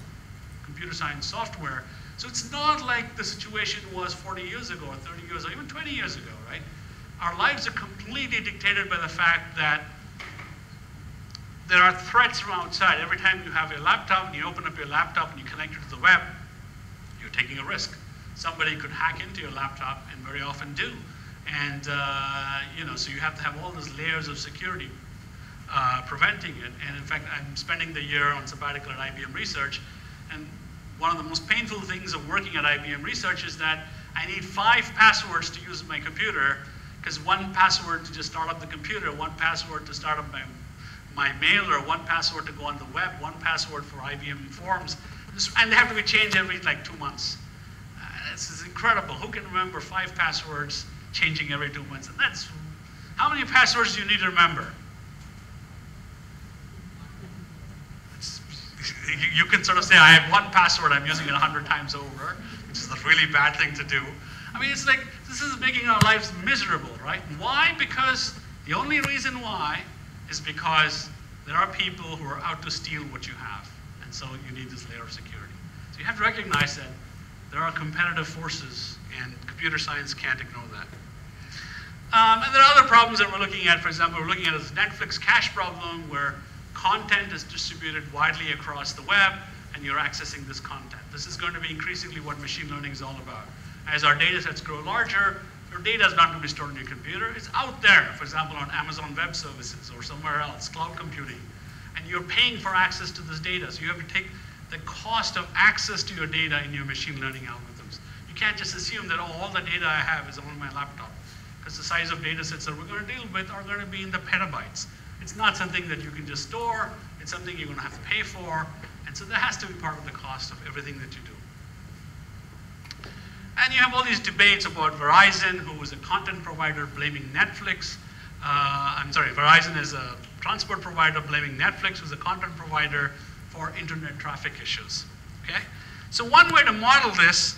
computer science software. So it's not like the situation was 40 years ago, or 30 years, or even 20 years ago, right? Our lives are completely dictated by the fact that there are threats from outside. Every time you have a laptop and you open up your laptop and you connect it to the web, you're taking a risk. Somebody could hack into your laptop, and very often do. And you know, so you have to have all those layers of security preventing it. And in fact, I'm spending the year on sabbatical at IBM Research, and one of the most painful things of working at IBM Research is that I need 5 passwords to use my computer, because one password to just start up the computer, one password to start up my mailer, one password to go on the web, one password for IBM Forms. And they have to be changed every like 2 months. This is incredible. Who can remember 5 passwords changing every 2 months? And that's, how many passwords do you need to remember? You can sort of say, I have 1 password, I'm using it 100 times over, which is a really bad thing to do. I mean, it's like, this is making our lives miserable, right? Why? Because the only reason why is because there are people who are out to steal what you have. And so you need this layer of security. So you have to recognize that there are competitive forces, and computer science can't ignore that. And there are other problems that we're looking at. For example, we're looking at this Netflix cache problem where content is distributed widely across the web, and you're accessing this content. This is going to be increasingly what machine learning is all about. As our data sets grow larger, your data is not going to be stored in your computer. It's out there, for example, on Amazon Web Services or somewhere else, cloud computing. And you're paying for access to this data. So you have to take the cost of access to your data in your machine learning algorithms. You can't just assume that, oh, all the data I have is on my laptop. Because the size of data sets that we're going to deal with are going to be in the petabytes. It's not something that you can just store. It's something you're going to have to pay for. And so that has to be part of the cost of everything that you do. And you have all these debates about Verizon, who is a content provider blaming Netflix. I'm sorry, Verizon is a transport provider blaming Netflix, who's a content provider, for internet traffic issues. Okay? So one way to model this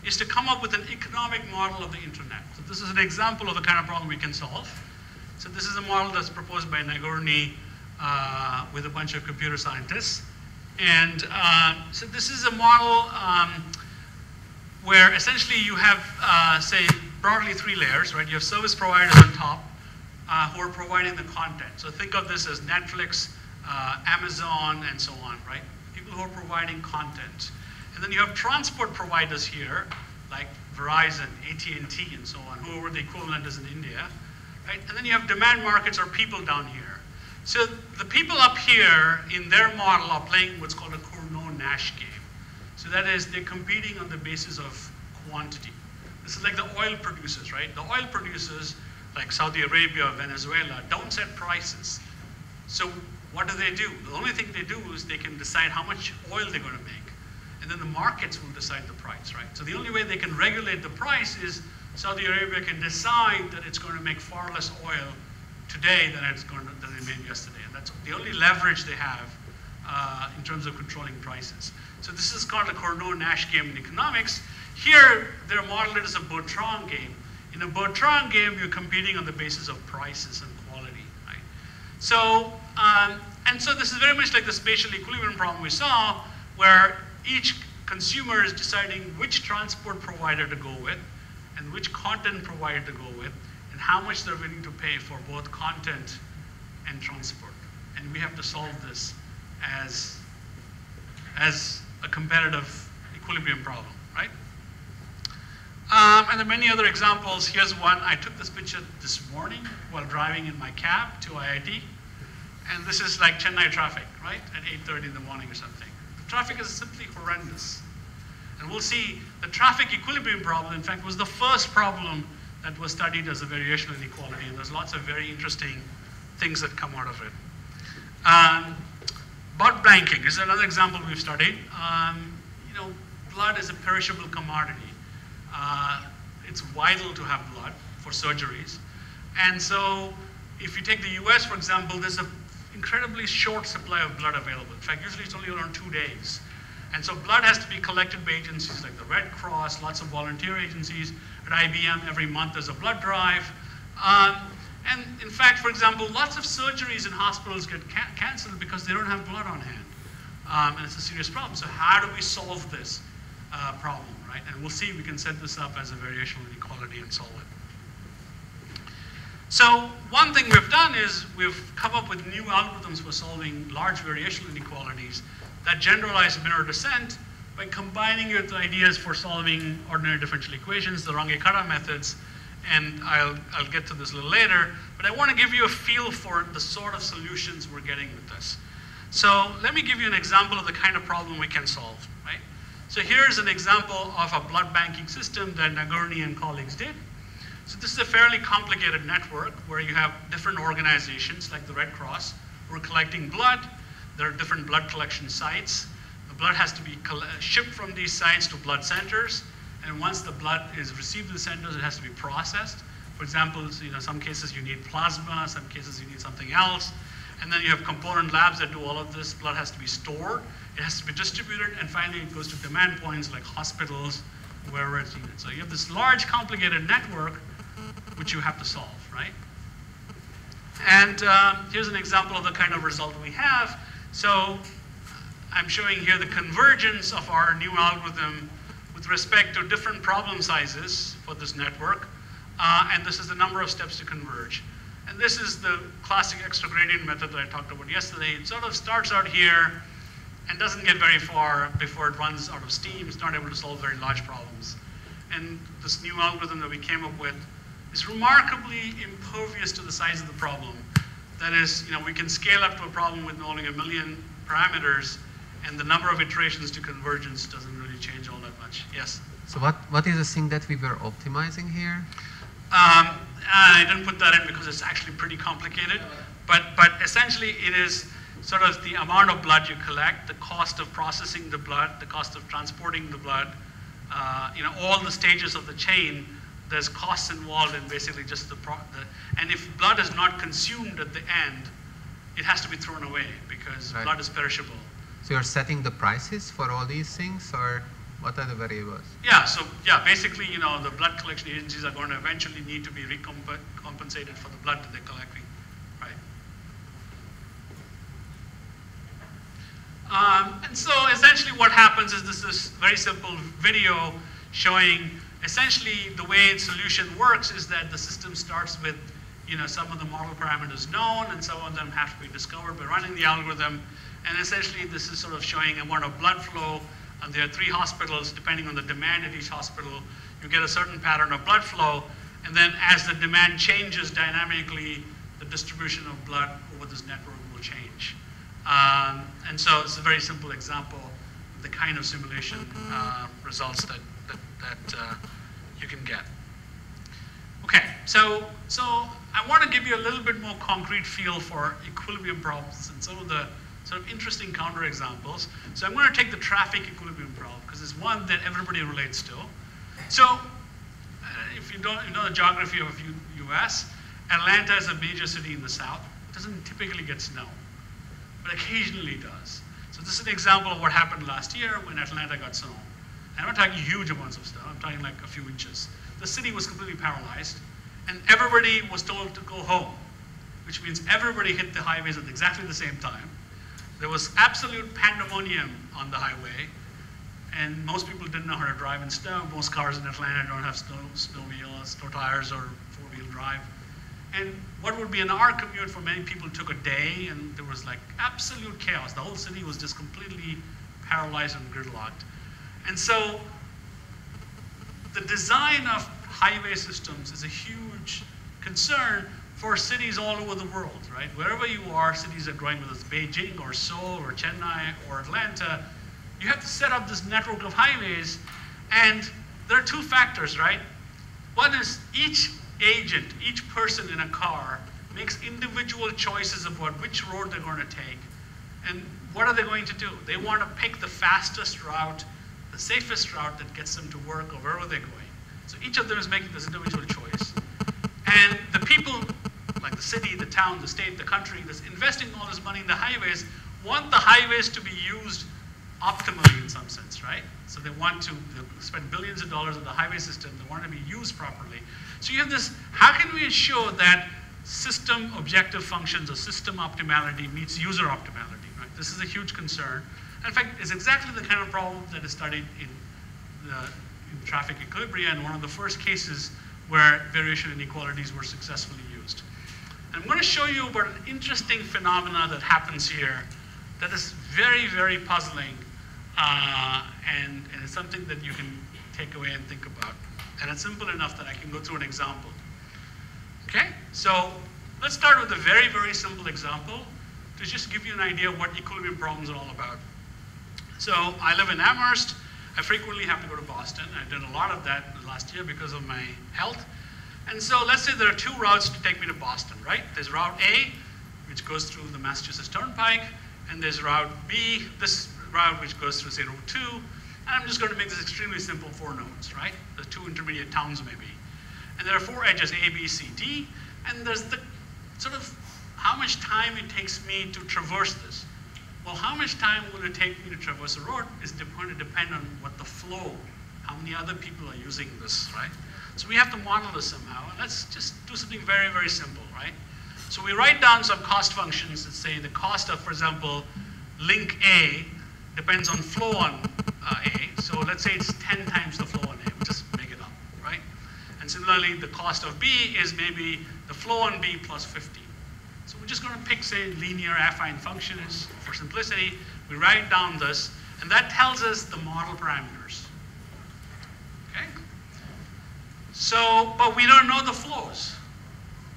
is to come up with an economic model of the internet. So this is an example of the kind of problem we can solve. So this is a model that's proposed by Nagorny with a bunch of computer scientists. And so this is a model where essentially you have, say, broadly 3 layers, right? You have service providers on top who are providing the content. So think of this as Netflix, Amazon, and so on, right? People who are providing content. And then you have transport providers here, like Verizon, AT&T, and so on, whoever the equivalent is in India, right? And then you have demand markets or people down here. So the people up here in their model are playing what's called a Cournot-Nash game. So that is, they're competing on the basis of quantity. This is like the oil producers, right? The oil producers, like Saudi Arabia or Venezuela, don't set prices. So what do? The only thing they do is they can decide how much oil they're going to make. And then the markets will decide the price, right? So the only way they can regulate the price is Saudi Arabia can decide that it's going to make far less oil today than they made yesterday. And that's the only leverage they have in terms of controlling prices. So this is called a Cournot-Nash game in economics. Here, they're modeled as a Bertrand game. In a Bertrand game, you're competing on the basis of prices and quality, right? So, and so this is very much like the spatial equilibrium problem we saw, where each consumer is deciding which transport provider to go with and which content provider to go with and how much they're willing to pay for both content and transport. And we have to solve this as a competitive equilibrium problem, right? And there are many other examples. Here's one. I took this picture this morning while driving in my cab to IIT. And this is like Chennai traffic, right? At 8:30 in the morning or something. The traffic is simply horrendous. And we'll see the traffic equilibrium problem, in fact, was the first problem that was studied as a variational inequality. And there's lots of very interesting things that come out of it. Blood banking is another example we've studied. You know, blood is a perishable commodity. It's vital to have blood for surgeries. And so if you take the US, for example, there's an incredibly short supply of blood available. In fact, usually it's only around 2 days. And so blood has to be collected by agencies like the Red Cross, lots of volunteer agencies. At IBM, every month there's a blood drive. And in fact, for example, lots of surgeries in hospitals get canceled because they don't have blood on hand. And it's a serious problem. So how do we solve this problem, right? And we'll see if we can set this up as a variational inequality and solve it. So one thing we've done is we've come up with new algorithms for solving large variational inequalities that generalize minor descent by combining it with ideas for solving ordinary differential equations, the Runge-Kutta methods, and I'll get to this a little later, but I want to give you a feel for the sort of solutions we're getting with this. So let me give you an example of the kind of problem we can solve, right? So here's an example of a blood banking system that Nagorny and colleagues did. So this is a fairly complicated network where you have different organizations like the Red Cross who are collecting blood. There are different blood collection sites. The the blood has to be shipped from these sites to blood centers, and once the blood is received in the centers, it has to be processed. For example, some cases you need plasma, some cases you need something else, and then you have component labs that do all of this. Blood has to be stored, it has to be distributed, and finally it goes to demand points like hospitals, wherever it's needed. So you have this large, complicated network which you have to solve, right? And here's an example of the kind of result we have. So I'm showing here the convergence of our new algorithm with respect to different problem sizes for this network. And this is the number of steps to converge. And this is the classic extra gradient method that I talked about yesterday. It sort of starts out here and doesn't get very far before it runs out of steam. It's not able to solve very large problems. And this new algorithm that we came up with is remarkably impervious to the size of the problem. That is, we can scale up to a problem with only 1 million parameters, and the number of iterations to convergence doesn't really change all that much. Yes? So what is the thing that we were optimizing here? I didn't put that in because it's actually pretty complicated, but essentially it is sort of the amount of blood you collect, the cost of processing the blood, the cost of transporting the blood, all the stages of the chain. There's costs involved in basically just and if blood is not consumed at the end, it has to be thrown away because blood is perishable. So you're setting the prices for all these things, or what are the variables? Yeah, so basically, the blood collection agencies are going to eventually need to be compensated for the blood that they're collecting, right? And so essentially what happens is this is very simple video showing essentially the way solution works is that the system starts with some of the model parameters known, and some of them have to be discovered by running the algorithm. And essentially this is sort of showing amount of blood flow, and there are 3 hospitals. Depending on the demand at each hospital, you get a certain pattern of blood flow, and then as the demand changes dynamically, the distribution of blood over this network will change. And so it's a very simple example of the kind of simulation results that you can get. Okay, so I want to give you a little bit more concrete feel for equilibrium problems and some of the sort of interesting counterexamples. So I'm going to take the traffic equilibrium problem because it's one that everybody relates to. So if you don't know the geography of US, Atlanta is a major city in the south. It doesn't typically get snow, but occasionally does. So this is an example of what happened last year when Atlanta got snow. I'm not talking huge amounts of snow, I'm talking like a few inches. The city was completely paralyzed, and everybody was told to go home, which means everybody hit the highways at exactly the same time. There was absolute pandemonium on the highway, and most people didn't know how to drive in snow. Most cars in Atlanta don't have snow wheels, snow tires, or 4-wheel drive. And what would be an hour commute for many people took a day, and there was like absolute chaos. The whole city was just completely paralyzed and gridlocked. And so the design of highway systems is a huge concern for cities all over the world, right? Wherever you are, cities are growing, whether it's Beijing or Seoul or Chennai or Atlanta, you have to set up this network of highways, and there are 2 factors, right? One is each agent, each person in a car makes individual choices about which road they're going to take, and what are they going to do? They want to pick the fastest route, the safest route that gets them to work or wherever they're going. So each of them is making this individual choice. And the people, like the city, the town, the state, the country, that's investing all this money in the highways, want the highways to be used optimally in some sense, right? So they want to spend billions of dollars on the highway system, they want to be used properly. So you have this, how can we ensure that system objective functions or system optimality meets user optimality, right? This is a huge concern. In fact, it's exactly the kind of problem that is studied in traffic equilibria, and one of the first cases where variation inequalities were successfully used. And I'm going to show you about an interesting phenomena that happens here that is very, very puzzling, and it's something that you can take away and think about. And it's simple enough that I can go through an example. Okay, so let's start with a very, very simple example to just give you an idea of what equilibrium problems are all about. So I live in Amherst. I frequently have to go to Boston. I did a lot of that last year because of my health. And so let's say there are 2 routes to take me to Boston, right? There's Route A, which goes through the Massachusetts Turnpike, and there's Route B. This route which goes through, say, route 2, and I'm just going to make this extremely simple, 4 nodes, right? The 2 intermediate towns maybe. And there are 4 edges, A, B, C, D, and there's the sort of how much time it takes me to traverse this. Well, how much time will it take me to traverse a road is going to depend on what the flow, how many other people are using this, right? So we have to model this somehow, and let's just do something very, very simple, right? So we write down some cost functions that say the cost of, for example, link A depends on flow on A. So let's say it's 10 times the flow on A. We'll just make it up, right? And similarly, the cost of B is maybe the flow on B plus 50. So we're just going to pick, say, linear affine functions for simplicity. We write down this, and that tells us the model parameters. Okay? So, but we don't know the flows.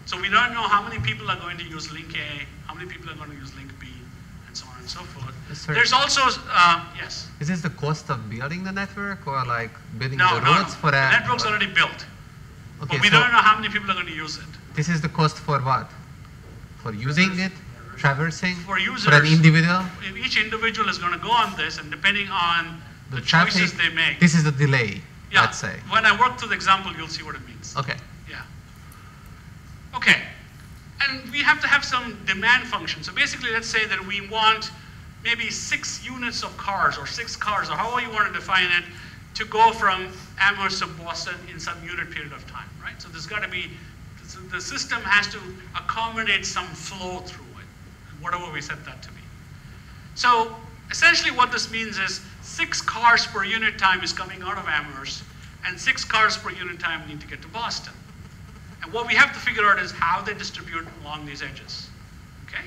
So we don't know how many people are going to use link A, how many people are going to use link B, and so on and so forth. Yes, sir. There's also, yes? Is this the cost of building the network or like building No, the no, roads no. for that? The network's already built. Okay, But we so don't know how many people are going to use it. this is the cost for what? For using it, traversing, For users, for an individual? each individual is going to go on this, and depending on the traffic, choices they make. This is the delay, Yeah, let's say. when I work through the example, you'll see what it means. Okay. Yeah. Okay. And we have to have some demand function. So basically, let's say that we want maybe 6 units of cars, or 6 cars, or however you want to define it, to go from Amherst to Boston in some unit period of time, right? So there's got to be, the system has to accommodate some flow through it, whatever we set that to be. So essentially what this means is 6 cars per unit time is coming out of Amherst, and 6 cars per unit time need to get to Boston. And what we have to figure out is how they distribute along these edges, okay?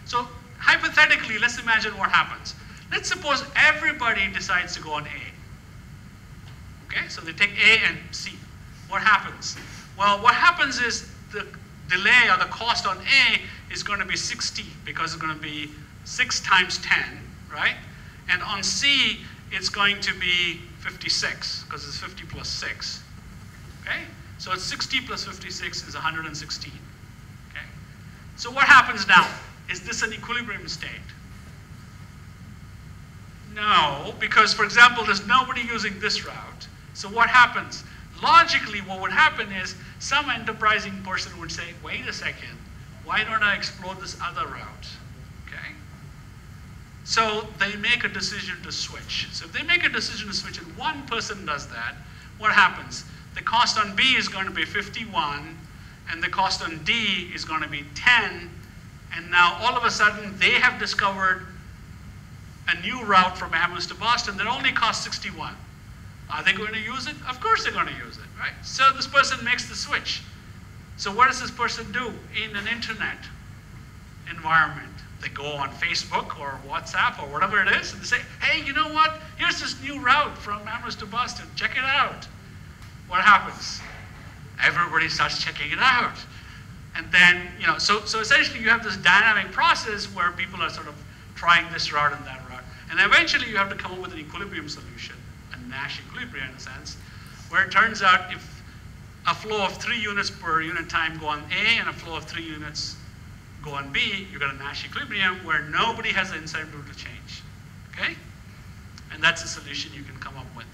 So hypothetically, let's imagine what happens. Let's suppose everybody decides to go on A. Okay, so they take A and C. What happens? Well, what happens is the delay or the cost on A is going to be 60 because it's going to be 6 times 10, right? And on C, it's going to be 56 because it's 50 plus 6, okay? So it's 60 plus 56 is 116, okay? So what happens now? Is this an equilibrium state? No, because, for example, there's nobody using this route. So what happens? Logically, what would happen is some enterprising person would say, wait a second, why don't I explore this other route? Okay? So they make a decision to switch. So if they make a decision to switch and one person does that, what happens? The cost on B is going to be 51, and the cost on D is going to be 10, and now all of a sudden they have discovered a new route from Amherst to Boston that only costs 61. Are they going to use it? Of course they're going to use it, right? So this person makes the switch. So what does this person do in an internet environment? They go on Facebook or WhatsApp or whatever it is, and they say, hey, you know what? Here's this new route from Amherst to Boston. Check it out. What happens? Everybody starts checking it out. And then, you know, so essentially you have this dynamic process where people are sort of trying this route and that route. And eventually you have to come up with an equilibrium solution, a Nash equilibrium in a sense, where it turns out if a flow of 3 units per unit time go on A and a flow of 3 units go on B, you got a Nash equilibrium where nobody has the incentive to change, okay? And that's a solution you can come up with.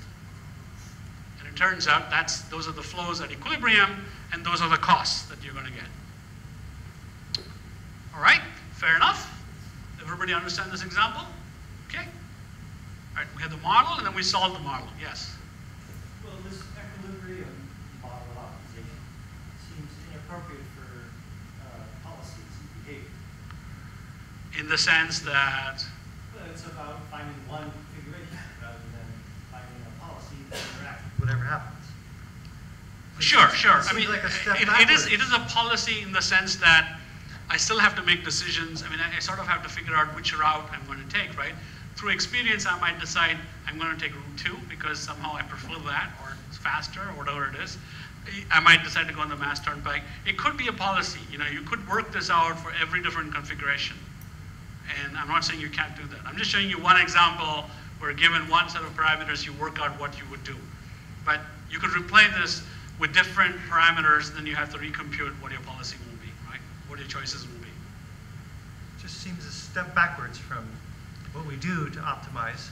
And it turns out those are the flows at equilibrium, and those are the costs that you're going to get. All right, fair enough? Everybody understand this example? Okay? All right, we have the model, and then we solve the model. Yes? Well, this equilibrium model of optimization seems inappropriate for policies and behavior. In the sense that, Well, it's about finding one configuration rather than finding a policy that interacts with whatever happens. sure. It I mean, seems like a step it is backwards. a policy in the sense that I still have to make decisions. I mean, I sort of have to figure out which route I'm going to take, right? Through experience, I might decide I'm going to take route 2 because somehow I prefer that, or it's faster, or whatever it is. I might decide to go on the Mass Turnpike. It could be a policy. You know, you could work this out for every different configuration. And I'm not saying you can't do that. I'm just showing you one example where given one set of parameters, you work out what you would do. But you could replay this with different parameters, then you have to recompute what your policy will be, right? What your choices will be. It just seems a step backwards from what we do to optimize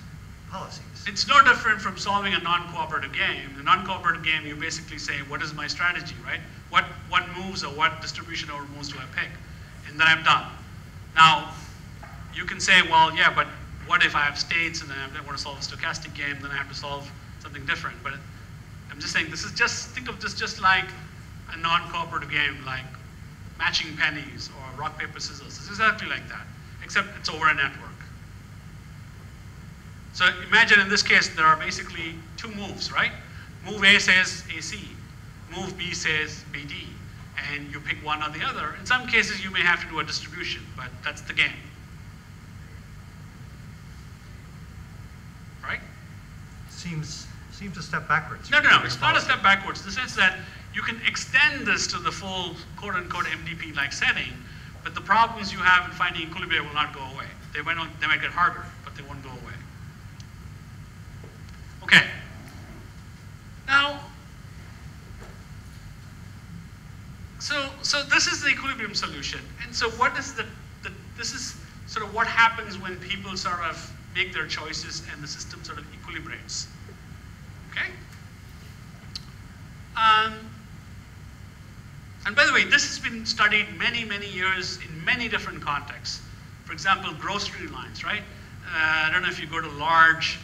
policies. It's no different from solving a non-cooperative game. In a non-cooperative game, you basically say, what is my strategy, right? What moves or what distribution over moves do I pick? And then I'm done. Now, you can say, well, yeah, but what if I have states and then I want to solve a stochastic game, then I have to solve something different. But I'm just saying, this is just, think of this just like a non-cooperative game, like matching pennies or rock, paper, scissors. It's exactly like that, except it's over a network. So imagine in this case, there are basically two moves, right? Move A says AC, move B says BD, and you pick one or the other. In some cases, you may have to do a distribution, but that's the game. Right? Seems a step backwards. No, it's not a step backwards. In the sense that you can extend this to the full quote-unquote MDP-like setting, but the problems you have in finding equilibrium will not go away. They might get harder, but they won't go away. Okay. Now, so this is the equilibrium solution. And so what is this is sort of what happens when people sort of make their choices and the system sort of equilibrates. Okay? And by the way, this has been studied many, many years in many different contexts. For example, grocery lines, right? I don't know if you go to large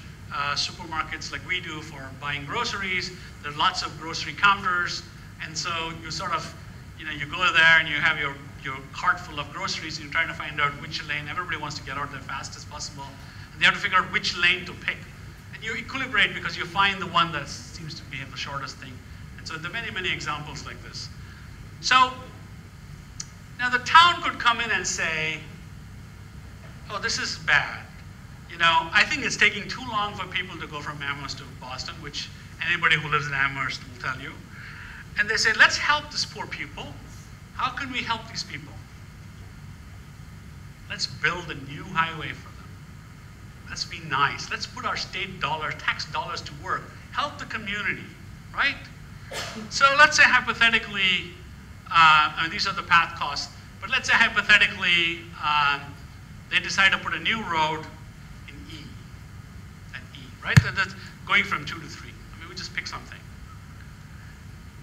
supermarkets like we do for buying groceries. There are lots of grocery counters, and so you sort of, you go there and you have your cart full of groceries, and you're trying to find out which lane. Everybody wants to get out there fast as possible, and they have to figure out which lane to pick. And you equilibrate because you find the one that seems to be the shortest thing. And so there are many, many examples like this. So now the town could come in and say, oh, this is bad. I think it's taking too long for people to go from Amherst to Boston, which anybody who lives in Amherst will tell you. And they say, let's help these poor people. How can we help these people? Let's build a new highway for them. Let's be nice. Let's put our state dollars, tax dollars to work. Help the community, right? So let's say hypothetically, these are the path costs, but let's say hypothetically, they decide to put a new road in E, at E, right? That's going from 2 to 3. We just pick something.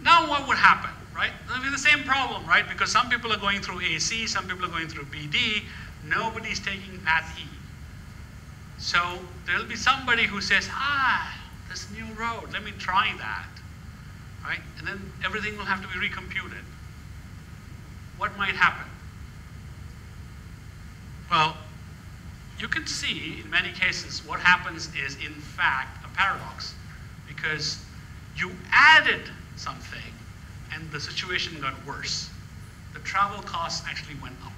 Now what would happen, right? It'll be the same problem, right? Because some people are going through AC, some people are going through BD, nobody's taking path E. So there'll be somebody who says, this new road, let me try that, right? And then everything will have to be recomputed. What might happen? Well, you can see in many cases what happens is in fact a paradox, because you added something and the situation got worse. The travel costs actually went up.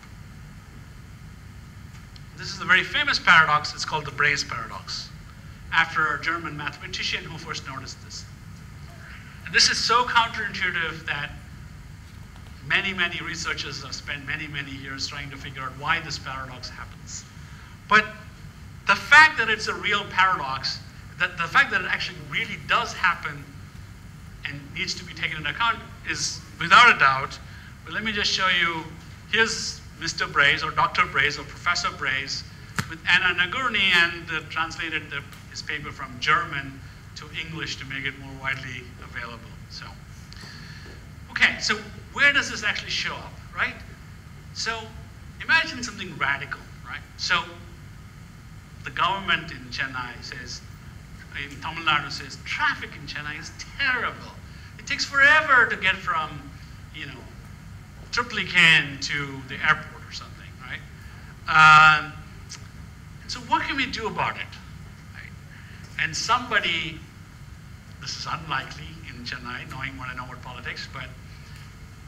This is a very famous paradox. It's called the Bayes paradox, after a German mathematician who first noticed this. And this is so counterintuitive that many, many researchers have spent many, many years trying to figure out why this paradox happens. But the fact that it's a real paradox, that the fact that it actually really does happen and needs to be taken into account is without a doubt. But let me just show you, here's Mr. Bayes, or Dr. Bayes, or Professor Bayes, with Anna Nagurny, and translated his paper from German to English to make it more widely available. So, okay, so where does this actually show up, right? So imagine something radical, right? So the government in Chennai says, in Tamil Nadu says, traffic in Chennai is terrible. It takes forever to get from, Triplicane to the airport or something, right? And so what can we do about it, right? And somebody, this is unlikely in Chennai, knowing what I know about politics, but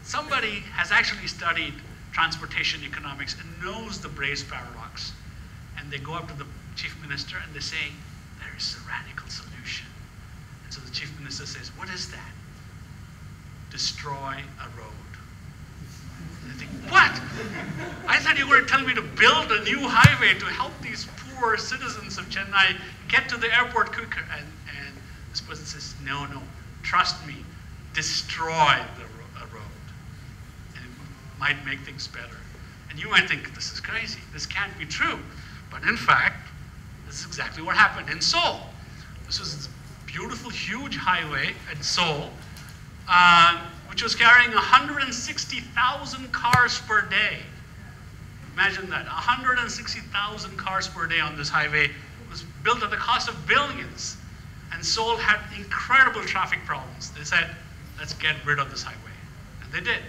somebody has actually studied transportation economics and knows the Bayes paradox. And they go up to the chief minister and they say, there is a radical solution. And so the chief minister says, what is that? Destroy a road. And I think, what? I thought you were telling me to build a new highway to help these poor citizens of Chennai get to the airport quicker. And this person says, no, trust me, destroy a road. And it might make things better. And you might think, this is crazy. This can't be true. But in fact, This is exactly what happened in Seoul. This was this beautiful, huge highway in Seoul, which was carrying 160,000 cars per day. Imagine that, 160,000 cars per day on this highway was built at the cost of billions. And Seoul had incredible traffic problems. They said, let's get rid of this highway. And they did.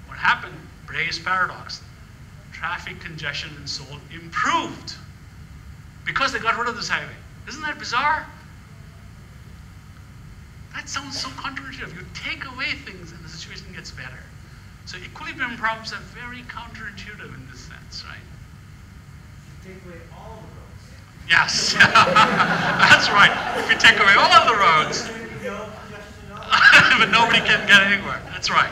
What happened? Bray's paradox. Traffic congestion in Seoul improved because they got rid of this highway. Isn't that bizarre? That sounds so counterintuitive. You take away things and the situation gets better. So equilibrium problems are very counterintuitive in this sense, right? You take away all the roads. Yes, that's right. If you take away all the roads, but nobody can get anywhere. That's right.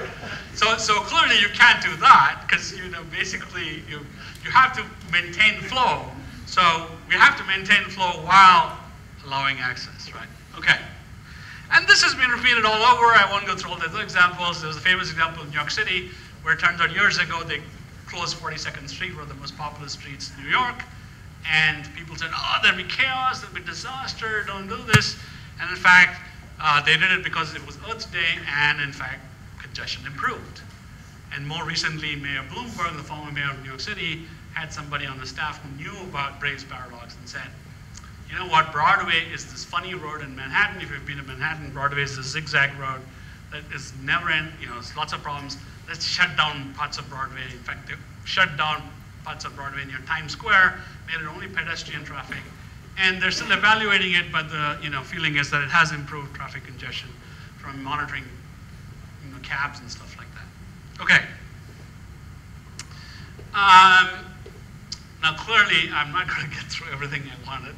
So clearly you can't do that because basically you have to maintain flow. So we have to maintain flow while allowing access, right? Okay. And this has been repeated all over. I won't go through all the other examples. There's a famous example in New York City where it turns out years ago they closed 42nd Street, one of the most populous streets in New York. And people said, oh, there'll be chaos, there'll be disaster, don't do this. And in fact, they did it because it was Earth Day, and in fact, congestion improved. And more recently, Mayor Bloomberg, the former mayor of New York City, had somebody on the staff who knew about Bray's paradox and said, you know what, Broadway is this funny road in Manhattan. If you've been to Manhattan, Broadway is this zigzag road that is never end, there's lots of problems. Let's shut down parts of Broadway. In fact, they shut down parts of Broadway near Times Square, made it only pedestrian traffic. And they're still evaluating it, but the feeling is that it has improved traffic congestion from monitoring cabs and stuff like that. Okay. Now clearly, I'm not going to get through everything I wanted.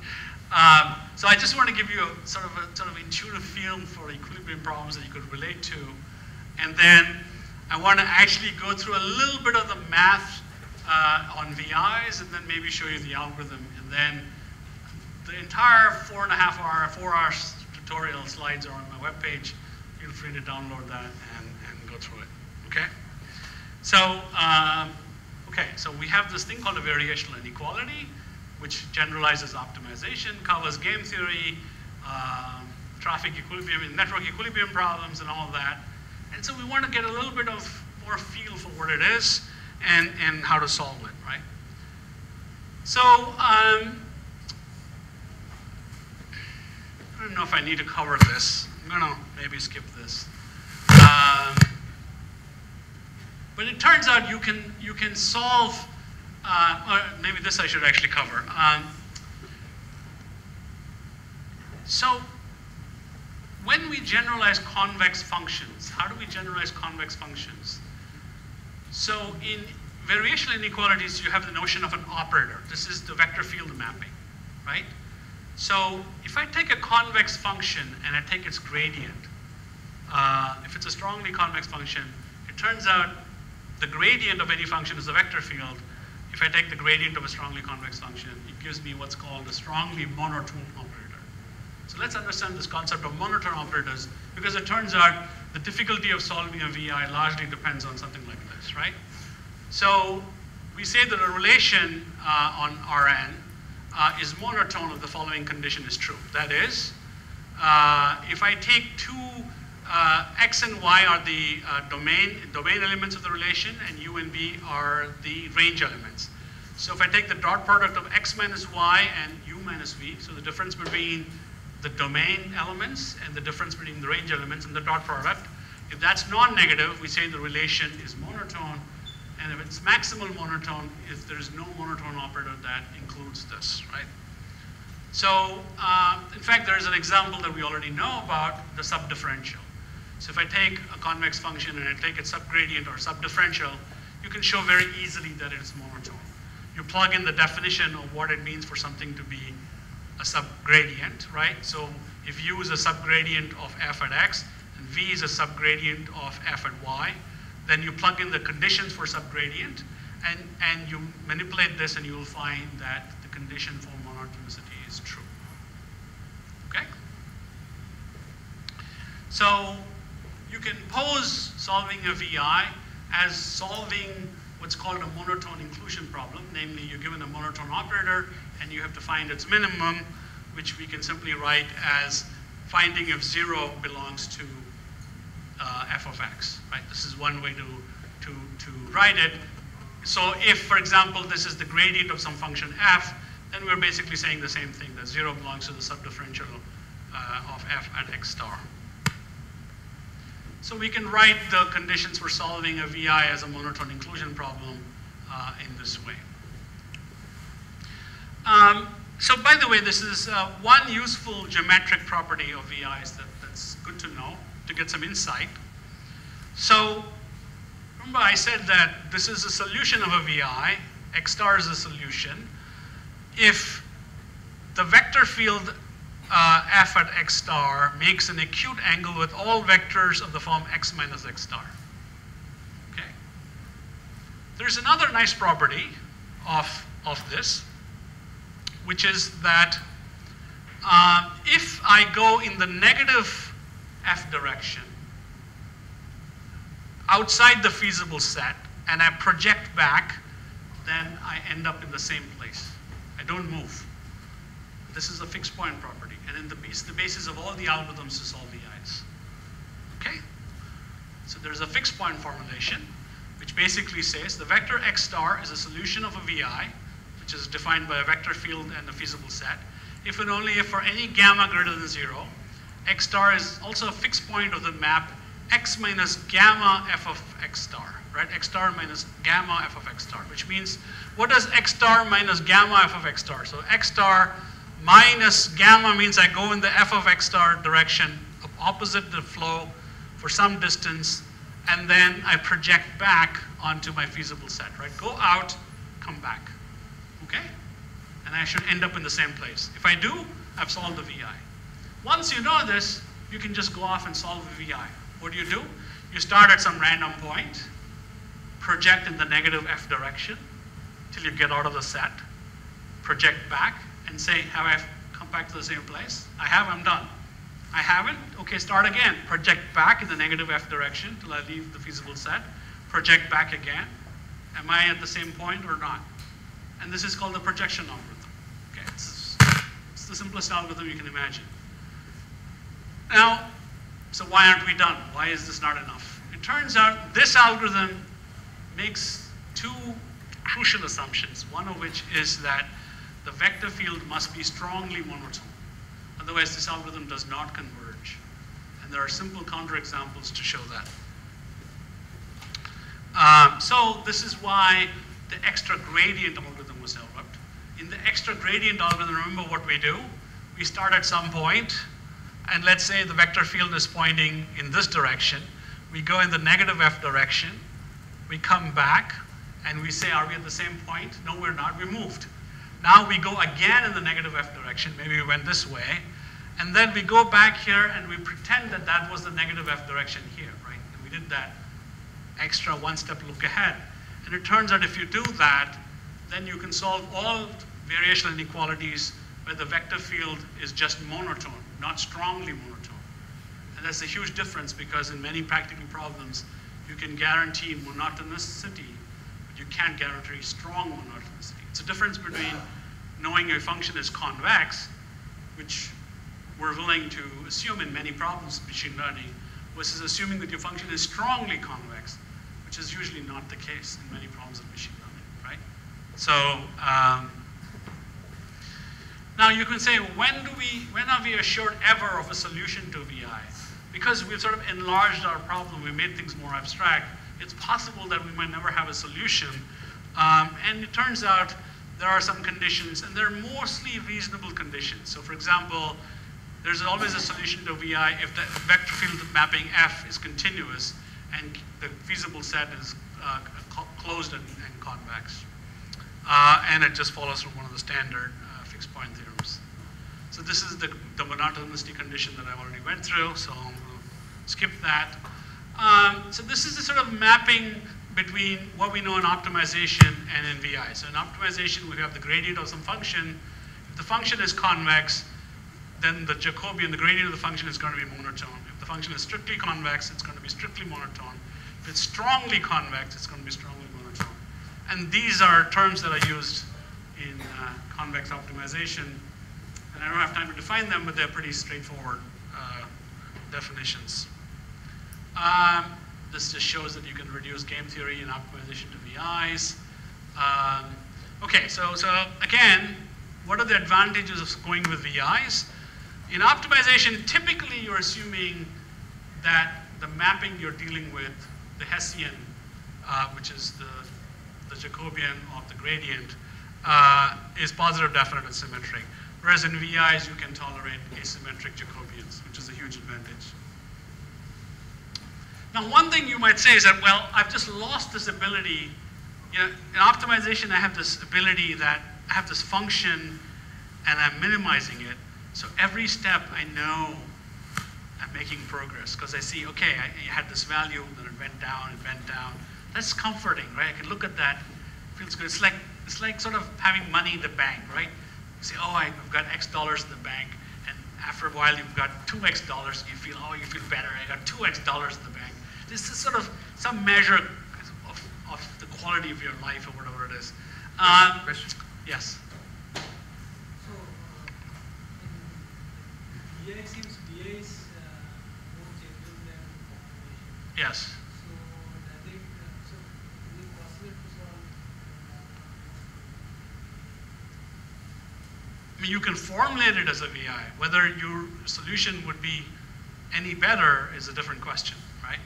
So I just want to give you a sort of intuitive feel for equilibrium problems that you could relate to. And then I want to actually go through a little bit of the math on VIs and then maybe show you the algorithm. And then the entire 4-hour tutorial slides are on my webpage. Feel free to download that and go through it, okay? So, so we have this thing called a variational inequality, which generalizes optimization, covers game theory, traffic equilibrium, network equilibrium problems, and all of that. And so we want to get a little bit of more feel for what it is and how to solve it, right? So, I don't know if I need to cover this. I'm going to maybe skip this. But it turns out you can solve, or maybe this I should actually cover. So when we generalize convex functions, how do we generalize convex functions? So in variational inequalities, you have the notion of an operator. This is the vector field mapping, right? So if I take a convex function and I take its gradient, if it's a strongly convex function, it turns out the gradient of any function is a vector field. If I take the gradient of a strongly convex function, it gives me what's called a strongly monotone operator. So let's understand this concept of monotone operators, because it turns out the difficulty of solving a VI largely depends on something like this, right? So we say that a relation on Rn is monotone if the following condition is true. That is, if I take two x and y are the domain elements of the relation, and u and v are the range elements. So if I take the dot product of x minus y and u minus v, so the difference between the domain elements and the difference between the range elements and the dot product, if that's non-negative, we say the relation is monotone. And if it's maximal monotone, if there's no monotone operator that includes this, right? So in fact, there's an example that we already know about, the subdifferential. So if I take a convex function and I take its subgradient or subdifferential, you can show very easily that it is monotone. You plug in the definition of what it means for something to be a subgradient, right? So if u is a subgradient of f at x and v is a subgradient of f at y, then you plug in the conditions for subgradient and you manipulate this and you will find that the condition for monotonicity is true, okay? So you can pose solving a VI as solving what's called a monotone inclusion problem. Namely, you're given a monotone operator and you have to find its minimum, which we can simply write as finding if 0 belongs to f of x, right? This is one way to write it. So if, for example, this is the gradient of some function f, then we're basically saying the same thing, that 0 belongs to the subdifferential of f at x star. So we can write the conditions for solving a VI as a monotone inclusion problem in this way. So by the way, this is one useful geometric property of VIs that's good to know, to get some insight. So remember I said that this is a solution of a VI, x star is a solution, if the vector field f at x star makes an acute angle with all vectors of the form x minus x star. Okay. There's another nice property of this, which is that if I go in the negative f direction outside the feasible set and I project back, then I end up in the same place. I don't move. This is a fixed point property, and it's the basis of all the algorithms to solve VIs. Okay? So there's a fixed point formulation, which basically says the vector x star is a solution of a VI, which is defined by a vector field and a feasible set, if and only if for any gamma greater than 0, x star is also a fixed point of the map x minus gamma f of x star, right? X star minus gamma f of x star, which means, what does x star minus gamma f of x star? So x star minus gamma means I go in the f of x star direction opposite the flow for some distance, and then I project back onto my feasible set, right? Go out, come back, okay? And I should end up in the same place. If I do, I've solved the VI. Once you know this, you can just go off and solve the VI. What do? You start at some random point, project in the negative f direction till you get out of the set, project back, and say, have I come back to the same place? I have, I'm done. I haven't? Okay, start again. Project back in the negative f direction till I leave the feasible set, project back again. Am I at the same point or not? And this is called the projection algorithm. Okay, it's the simplest algorithm you can imagine. Now, so why aren't we done? Why is this not enough? It turns out this algorithm makes two crucial assumptions, one of which is that the vector field must be strongly monotone. Otherwise, this algorithm does not converge. And there are simple counterexamples to show that. So this is why the extra gradient algorithm was developed. In the extra gradient algorithm, remember what we do? We start at some point, and let's say the vector field is pointing in this direction. We go in the negative f direction. We come back, and we say, are we at the same point? No, we're not. We moved. Now we go again in the negative f direction. Maybe we went this way. And then we go back here, and we pretend that that was the negative f direction here, right? And we did that extra one-step look ahead. And it turns out if you do that, then you can solve all variational inequalities where the vector field is just monotone, not strongly monotone. And that's a huge difference, because in many practical problems, you can guarantee monotonicity, but you can't guarantee strong monotonicity. It's a difference between knowing a function is convex, which we're willing to assume in many problems of machine learning, versus assuming that your function is strongly convex, which is usually not the case in many problems of machine learning, right? So now you can say, when are we assured ever of a solution to VI? Because we've sort of enlarged our problem, we made things more abstract, it's possible that we might never have a solution. And it turns out there are some conditions, and they're mostly reasonable conditions. So for example, there's always a solution to VI if the vector field mapping F is continuous and the feasible set is closed and convex. And it just follows from one of the standard fixed point theorems. So this is the monotonicity condition that I already went through, so I'm going to skip that. So this is the sort of mapping between what we know in optimization and in VI. So in optimization, we have the gradient of some function. If the function is convex, then the Jacobian, the gradient of the function, is going to be monotone. If the function is strictly convex, it's going to be strictly monotone. If it's strongly convex, it's going to be strongly monotone. And these are terms that are used in convex optimization. And I don't have time to define them, but they're pretty straightforward definitions. This just shows that you can reduce game theory and optimization to VIs. Okay, so again, what are the advantages of going with VIs? In optimization, typically you're assuming that the mapping you're dealing with, the Hessian, which is the Jacobian of the gradient, is positive, definite, and symmetric. Whereas in VIs, you can tolerate asymmetric Jacobians, which is a huge advantage. Now, one thing you might say is that, well, I've just lost this ability. You know, in optimization, I have this ability that I have this function, and I'm minimizing it. So every step, I know I'm making progress because I see, okay, I had this value, then it went down, it went down. That's comforting, right? I can look at that, it feels good. It's like sort of having money in the bank, right? You say, oh, I've got X dollars in the bank, and after a while you've got 2X dollars, and you feel better. I got 2X dollars in the bank. This is sort of some measure of the quality of your life or whatever it is. Question? Yes. So, in VI seems VI is more general than optimization. Yes. So, does it, so is it possible to solve? I mean, you can formulate it as a VI. Whether your solution would be any better is a different question, right?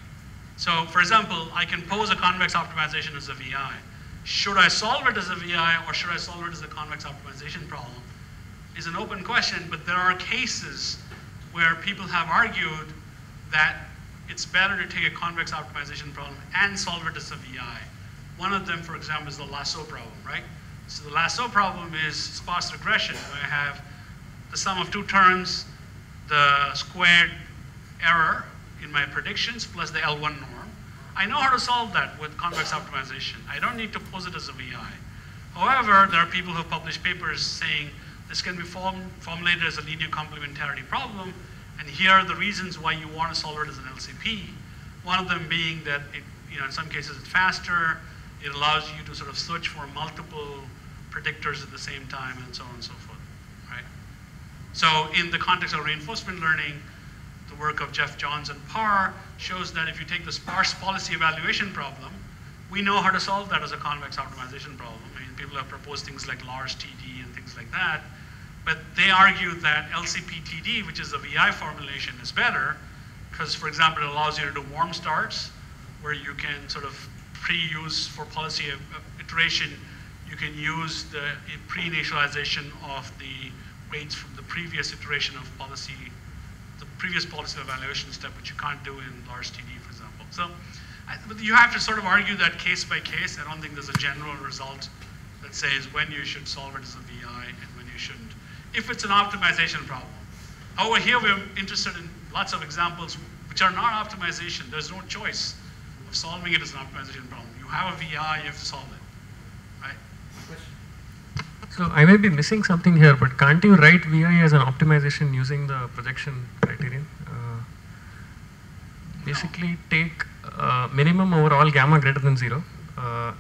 So, for example, I can pose a convex optimization as a VI. Should I solve it as a VI or should I solve it as a convex optimization problem? Is an open question, but there are cases where people have argued that it's better to take a convex optimization problem and solve it as a VI. One of them, for example, is the lasso problem, right? So the lasso problem is sparse regression, where I have the sum of two terms, the squared error in my predictions plus the L1 norm. I know how to solve that with convex optimization. I don't need to pose it as a VI. However, there are people who have published papers saying this can be formulated as a linear complementarity problem, and here are the reasons why you want to solve it as an LCP. One of them being that it, in some cases it's faster, it allows you to sort of search for multiple predictors at the same time, and so on and so forth, right? So in the context of reinforcement learning, the work of Jeff Johns and Parr shows that if you take the sparse policy evaluation problem, we know how to solve that as a convex optimization problem. I mean, people have proposed things like large TD and things like that, but they argue that LCP TD, which is a VI formulation, is better because, for example, it allows you to do warm starts where you can sort of pre-use for policy iteration, you can use the pre-initialization of the weights from the previous iteration of policy, the previous policy evaluation step, which you can't do in large TD, for example. So you have to sort of argue that case by case. I don't think there's a general result that says when you should solve it as a VI and when you shouldn't, if it's an optimization problem. However, here we're interested in lots of examples which are not optimization. There's no choice of solving it as an optimization problem. You have a VI, you have to solve it, right? So I may be missing something here, but can't you write VI as an optimization using the projection criterion? Basically take minimum over all gamma greater than 0,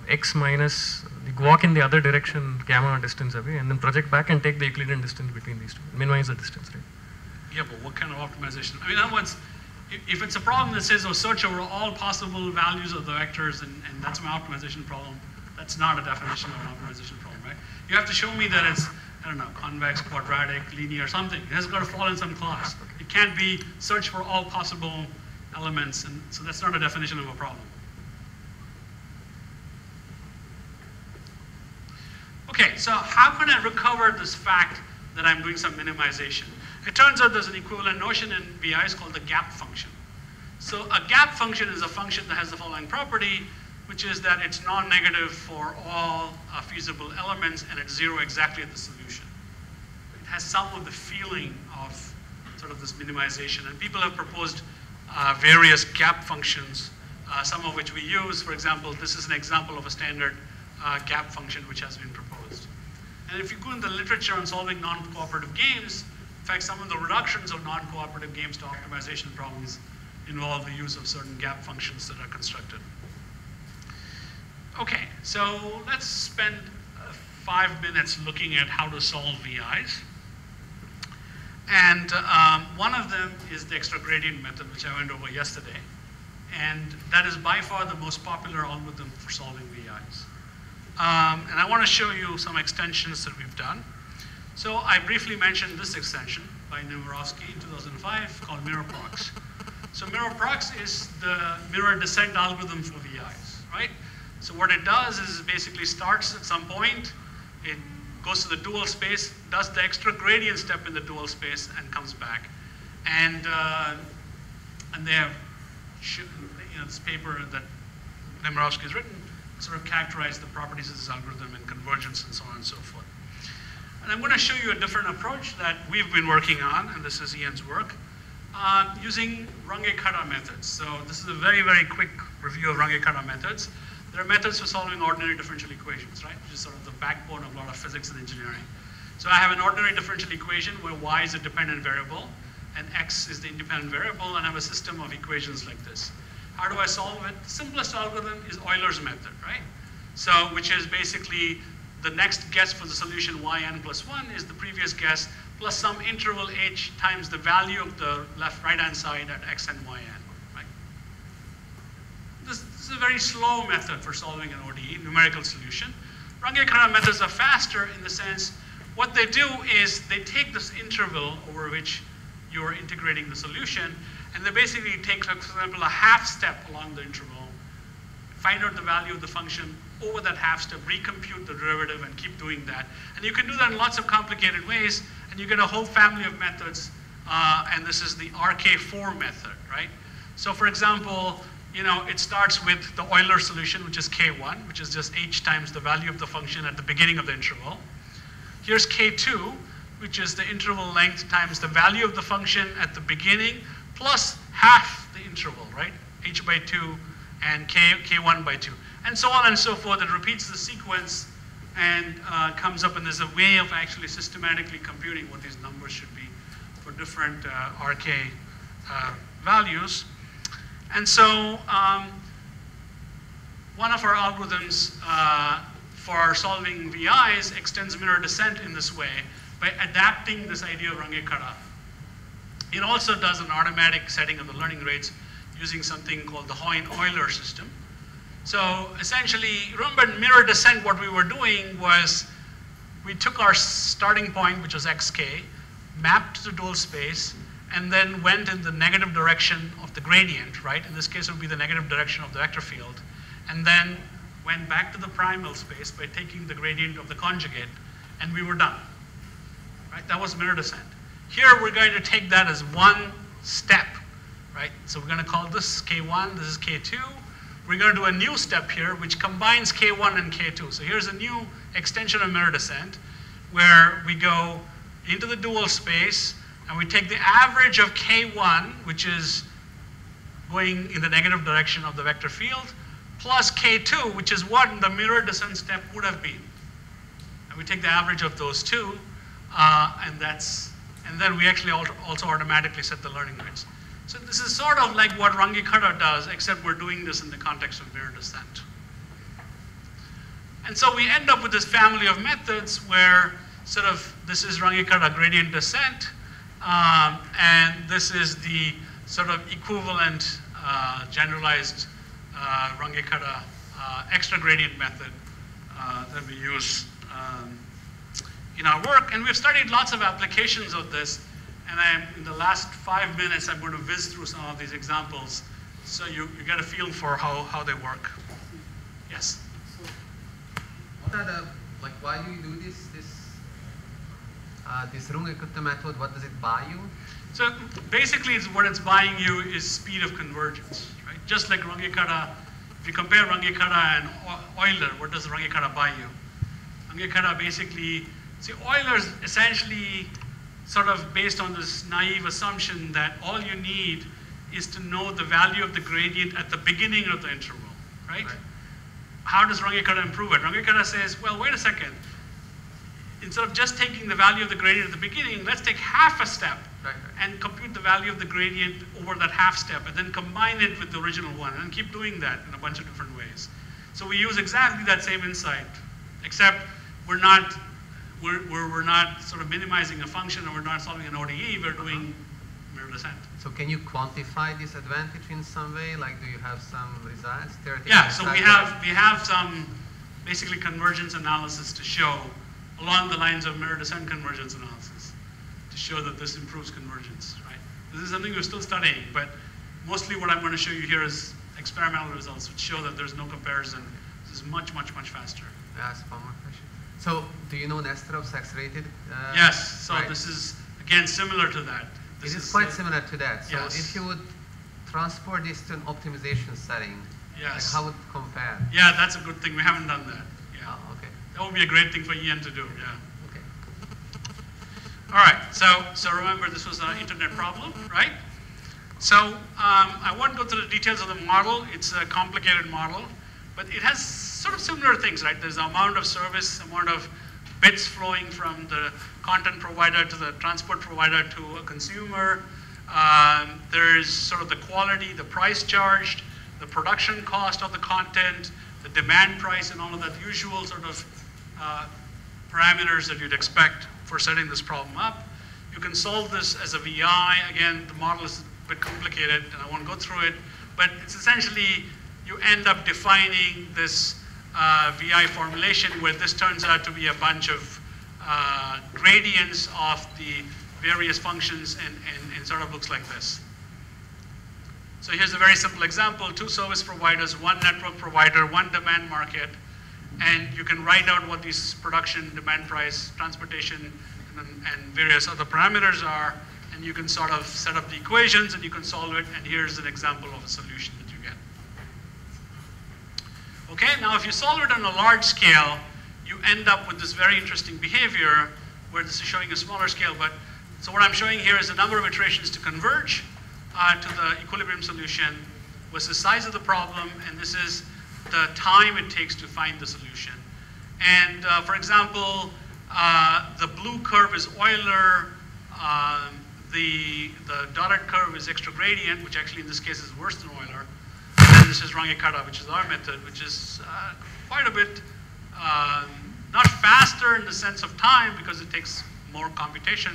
x minus, walk in the other direction gamma distance away, and then project back and take the Euclidean distance between these two, minimize the distance, right? Yeah, but what kind of optimization? I mean, in other words, if it's a problem that says, oh, search over all possible values of the vectors and that's my optimization problem, that's not a definition of an optimization problem, right? You have to show me that it's, I don't know, convex, quadratic, linear, something. It has got to fall in some class. It can't be search for all possible elements, and so that's not a definition of a problem. Okay, so how can I recover this fact that I'm doing some minimization? It turns out there's an equivalent notion in VIs called the gap function. So a gap function is a function that has the following property, which is that it's non-negative for all feasible elements and it's 0 exactly at the solution. It has some of the feeling of sort of this minimization, and people have proposed various gap functions, some of which we use. For example, this is an example of a standard gap function which has been proposed. And if you go in the literature on solving non-cooperative games, in fact, some of the reductions of non-cooperative games to optimization problems involve the use of certain gap functions that are constructed. Okay, so let's spend 5 minutes looking at how to solve VIs. And one of them is the extra gradient method, which I went over yesterday. And that is by far the most popular algorithm for solving VIs. And I want to show you some extensions that we've done. So I briefly mentioned this extension by Nemirovsky in 2005 called MirrorProx. So MirrorProx is the mirror descent algorithm for VIs, right? So what it does is it basically starts at some point, it goes to the dual space, does the extra gradient step in the dual space, and comes back. And they have, this paper that Nemirovsky has written sort of characterized the properties of this algorithm and convergence and so on and so forth. And I'm going to show you a different approach that we've been working on, and this is Ian's work, using Runge-Kutta methods. So this is a very, very quick review of Runge-Kutta methods. There are methods for solving ordinary differential equations, right? Which is sort of the backbone of a lot of physics and engineering. So I have an ordinary differential equation where y is a dependent variable and x is the independent variable, and I have a system of equations like this. How do I solve it? The simplest algorithm is Euler's method, right? So, which is basically the next guess for the solution yn plus 1 is the previous guess plus some interval h times the value of the right-hand side at x and yn, right? This is a very slow method for solving an ODE, numerical solution. Runge-Kutta methods are faster in the sense, what they do is they take this interval over which you're integrating the solution, and they basically take, for example, a half step along the interval, find out the value of the function over that half step, recompute the derivative, and keep doing that. And you can do that in lots of complicated ways, and you get a whole family of methods, and this is the RK4 method, right? So for example, it starts with the Euler solution, which is K1, which is just h times the value of the function at the beginning of the interval. Here's K2, which is the interval length times the value of the function at the beginning plus half the interval, right? H by 2 and K1 by 2. And so on and so forth. It repeats the sequence and comes up, and there's a way of actually systematically computing what these numbers should be for different RK values. And so one of our algorithms for solving VIs extends mirror descent in this way by adapting this idea of Runge-Kutta. It also does an automatic setting of the learning rates using something called the Hoyne-Euler system. So essentially, remember in mirror descent, what we were doing was we took our starting point, which was xk, mapped to the dual space, and then went in the negative direction of the gradient, right? In this case, it would be the negative direction of the vector field, and then went back to the primal space by taking the gradient of the conjugate, and we were done, right? That was mirror descent. Here, we're going to take that as one step, right? So we're going to call this K1, this is K2. We're going to do a new step here, which combines K1 and K2. So here's a new extension of mirror descent, where we go into the dual space, and we take the average of K1, which is going in the negative direction of the vector field, plus K2, which is what the mirror descent step would have been. And we take the average of those two, and then we actually also automatically set the learning rates. So this is sort of like what Runge-Kutta does, except we're doing this in the context of mirror descent. And so we end up with this family of methods where sort of this is Runge-Kutta gradient descent, and this is the sort of equivalent generalized Runge-Kutta extra gradient method that we use in our work. And we've studied lots of applications of this. And in the last 5 minutes, I'm going to whiz through some of these examples so you get a feel for how they work. Yes? What are the, like, why do you do this Runge-Kutta method? What does it buy you? So basically, what it's buying you is speed of convergence, right? Just like Runge-Kutta, if you compare Runge-Kutta and Euler, what does Runge-Kutta buy you? Runge-Kutta basically, see, Euler's essentially sort of based on this naive assumption that all you need is to know the value of the gradient at the beginning of the interval, right? How does Runge-Kutta improve it? Runge-Kutta says, well, wait a second. Instead of just taking the value of the gradient at the beginning, let's take half a step and compute the value of the gradient over that half step, and then combine it with the original one, and keep doing that in a bunch of different ways. So we use exactly that same insight, except we're not sort of minimizing a function, or we're not solving an ODE, we're doing mirror descent. So can you quantify this advantage in some way? Like, do you have some results? Yeah, so we have some basically convergence analysis to show along the lines of mirror descent convergence analysis to show that this improves convergence, right? This is something we're still studying, but mostly what I'm going to show you here is experimental results which show that there's no comparison. This is much, much, much faster. Ask one more question. So do you know Nesterov's accelerated? Yes, so right. this is, again, similar to that. It is quite similar to that. So yes. if you would transport this to an optimization setting, yes. like how would it compare? Yeah, that's a good thing. We haven't done that. Yeah. Oh, okay. That would be a great thing for Ian to do, yeah. Okay. All right, so remember this was an internet problem, right? So I won't go through the details of the model. It's a complicated model, but it has sort of similar things, right? There's the amount of service, amount of bits flowing from the content provider to the transport provider to a consumer. There's sort of the quality, the price charged, the production cost of the content, the demand price, and all of that usual sort of parameters that you'd expect for setting this problem up. You can solve this as a VI. Again, the model is a bit complicated, and I won't go through it, but it's essentially you end up defining this VI formulation where this turns out to be a bunch of gradients of the various functions and sort of looks like this. So here's a very simple example, 2 service providers, 1 network provider, 1 demand market, and you can write out what these production, demand price, transportation, and various other parameters are, and you can sort of set up the equations and you can solve it, and here's an example of a solution that you get. Okay, now if you solve it on a large scale, you end up with this very interesting behavior where this is showing a smaller scale, but so what I'm showing here is the number of iterations to converge to the equilibrium solution was the size of the problem, and this is the time it takes to find the solution. And for example, the blue curve is Euler, the dotted curve is extra gradient, which actually in this case is worse than Euler. And then this is Runge-Kutta, which is our method, which is quite a bit, not faster in the sense of time because it takes more computation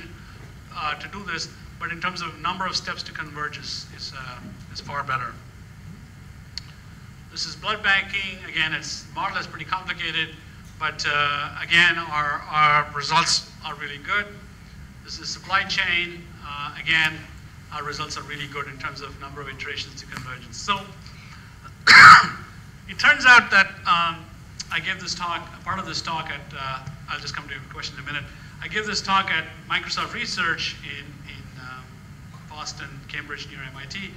to do this, but in terms of number of steps to converge is far better. This is blood banking. Again, its model is pretty complicated, but again, our results are really good. This is supply chain. Again, our results are really good in terms of number of iterations to convergence. So it turns out that I gave this talk, part of this talk at, I'll just come to your question in a minute. I gave this talk at Microsoft Research in Boston, Cambridge, near MIT.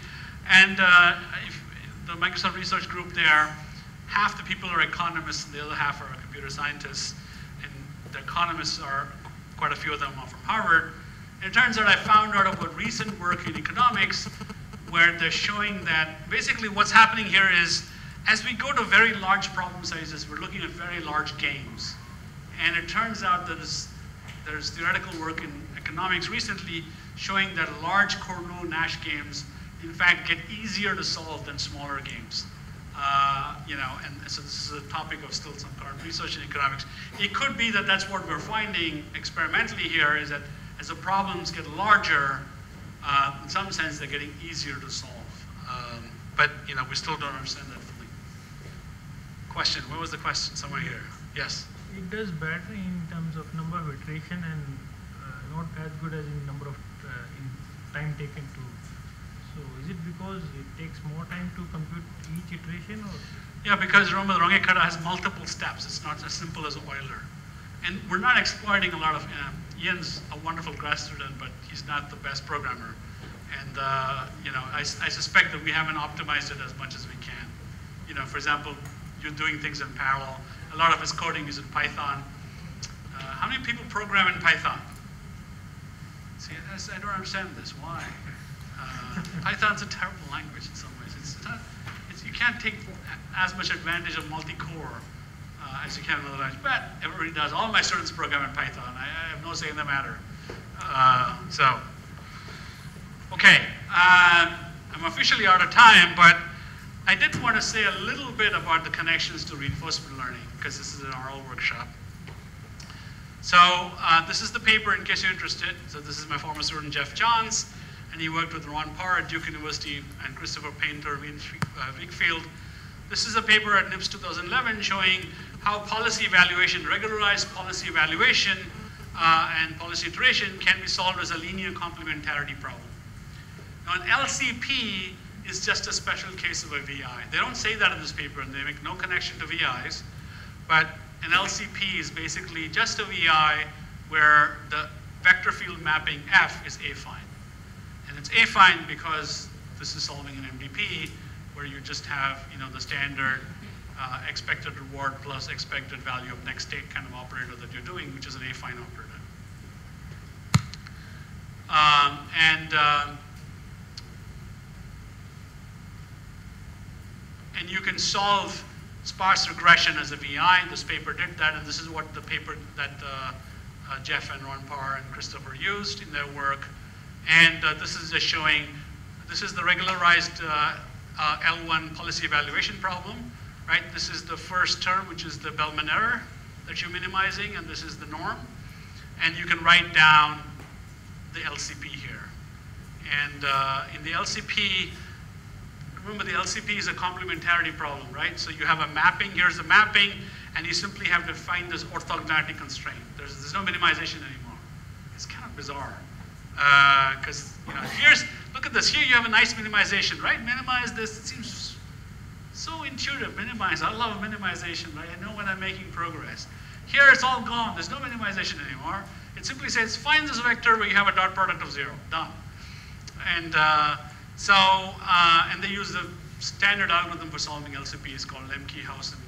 And the Microsoft Research group there, half the people are economists and the other half are computer scientists. And the economists are, quite a few of them are from Harvard. And it turns out I found out about recent work in economics where they're showing that basically what's happening here is as we go to very large problem sizes, we're looking at very large games. And it turns out that there's theoretical work in economics recently showing that large Cournot-Nash games, in fact, get easier to solve than smaller games. You know, and so this is a topic of still some current research in economics. It could be that that's what we're finding experimentally here, is that as the problems get larger, in some sense, they're getting easier to solve. But you know, we still don't understand that fully. Question, what was the question? Somewhere here. Yes? It does better in terms of number of iteration and not as good as in number of in time taken to. So is it because it takes more time to compute each iteration, or? Yeah, because remember the Runge-Kutta has multiple steps. It's not as simple as Euler. And we're not exploiting a lot of, Ian's a wonderful grad student, but he's not the best programmer. And you know, I suspect that we haven't optimized it as much as we can. You know, for example, you're doing things in parallel. A lot of his coding is in Python. How many people program in Python? See, I don't understand this. Why? Python's a terrible language in some ways. You can't take as much advantage of multi-core as you can in other languages. But everybody does. All my students program in Python. I have no say in the matter. Okay. I'm officially out of time, but I did want to say a little bit about the connections to reinforcement learning, because this is an oral workshop. So this is the paper in case you're interested. So this is my former student, Jeff Johns, and he worked with Ron Parr at Duke University and Christopher Painter, Wakefield. This is a paper at NIPS 2011 showing how policy evaluation, regularized policy evaluation and policy iteration can be solved as a linear complementarity problem. Now an LCP is just a special case of a VI. They don't say that in this paper, and they make no connection to VIs, but an LCP is basically just a VI where the vector field mapping F is affine. And it's affine because this is solving an MDP where you just have, the standard expected reward plus expected value of next state kind of operator that you're doing, which is an affine operator. And you can solve sparse regression as a VI. This paper did that, and this is what the paper that Jeff and Ron Parr and Christopher used in their work. And this is just showing, this is the regularized L1 policy evaluation problem, right? This is the first term, which is the Bellman error that you're minimizing, and this is the norm. And you can write down the LCP here. And in the LCP, remember the LCP is a complementarity problem, right? So you have a mapping, here's a mapping, and you simply have to find this orthogonality constraint. There's no minimization anymore. It's kind of bizarre. Because, look at this, here you have a nice minimization, right? Minimize this, it seems so intuitive, minimize. I love minimization, right? I know when I'm making progress. Here it's all gone, there's no minimization anymore. It simply says, find this vector where you have a dot product of 0, done. And and they use the standard algorithm for solving LCPs called Lemke-Hausen,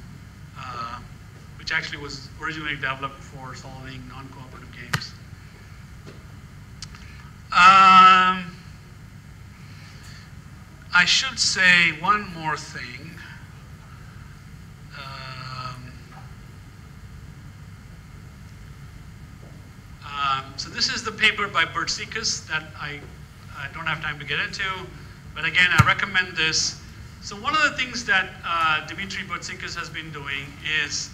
which actually was originally developed for solving non-cooperative games. I should say one more thing. So this is the paper by Bertsikas that I don't have time to get into, but again, I recommend this. So one of the things that Dimitri Bertsikas has been doing is,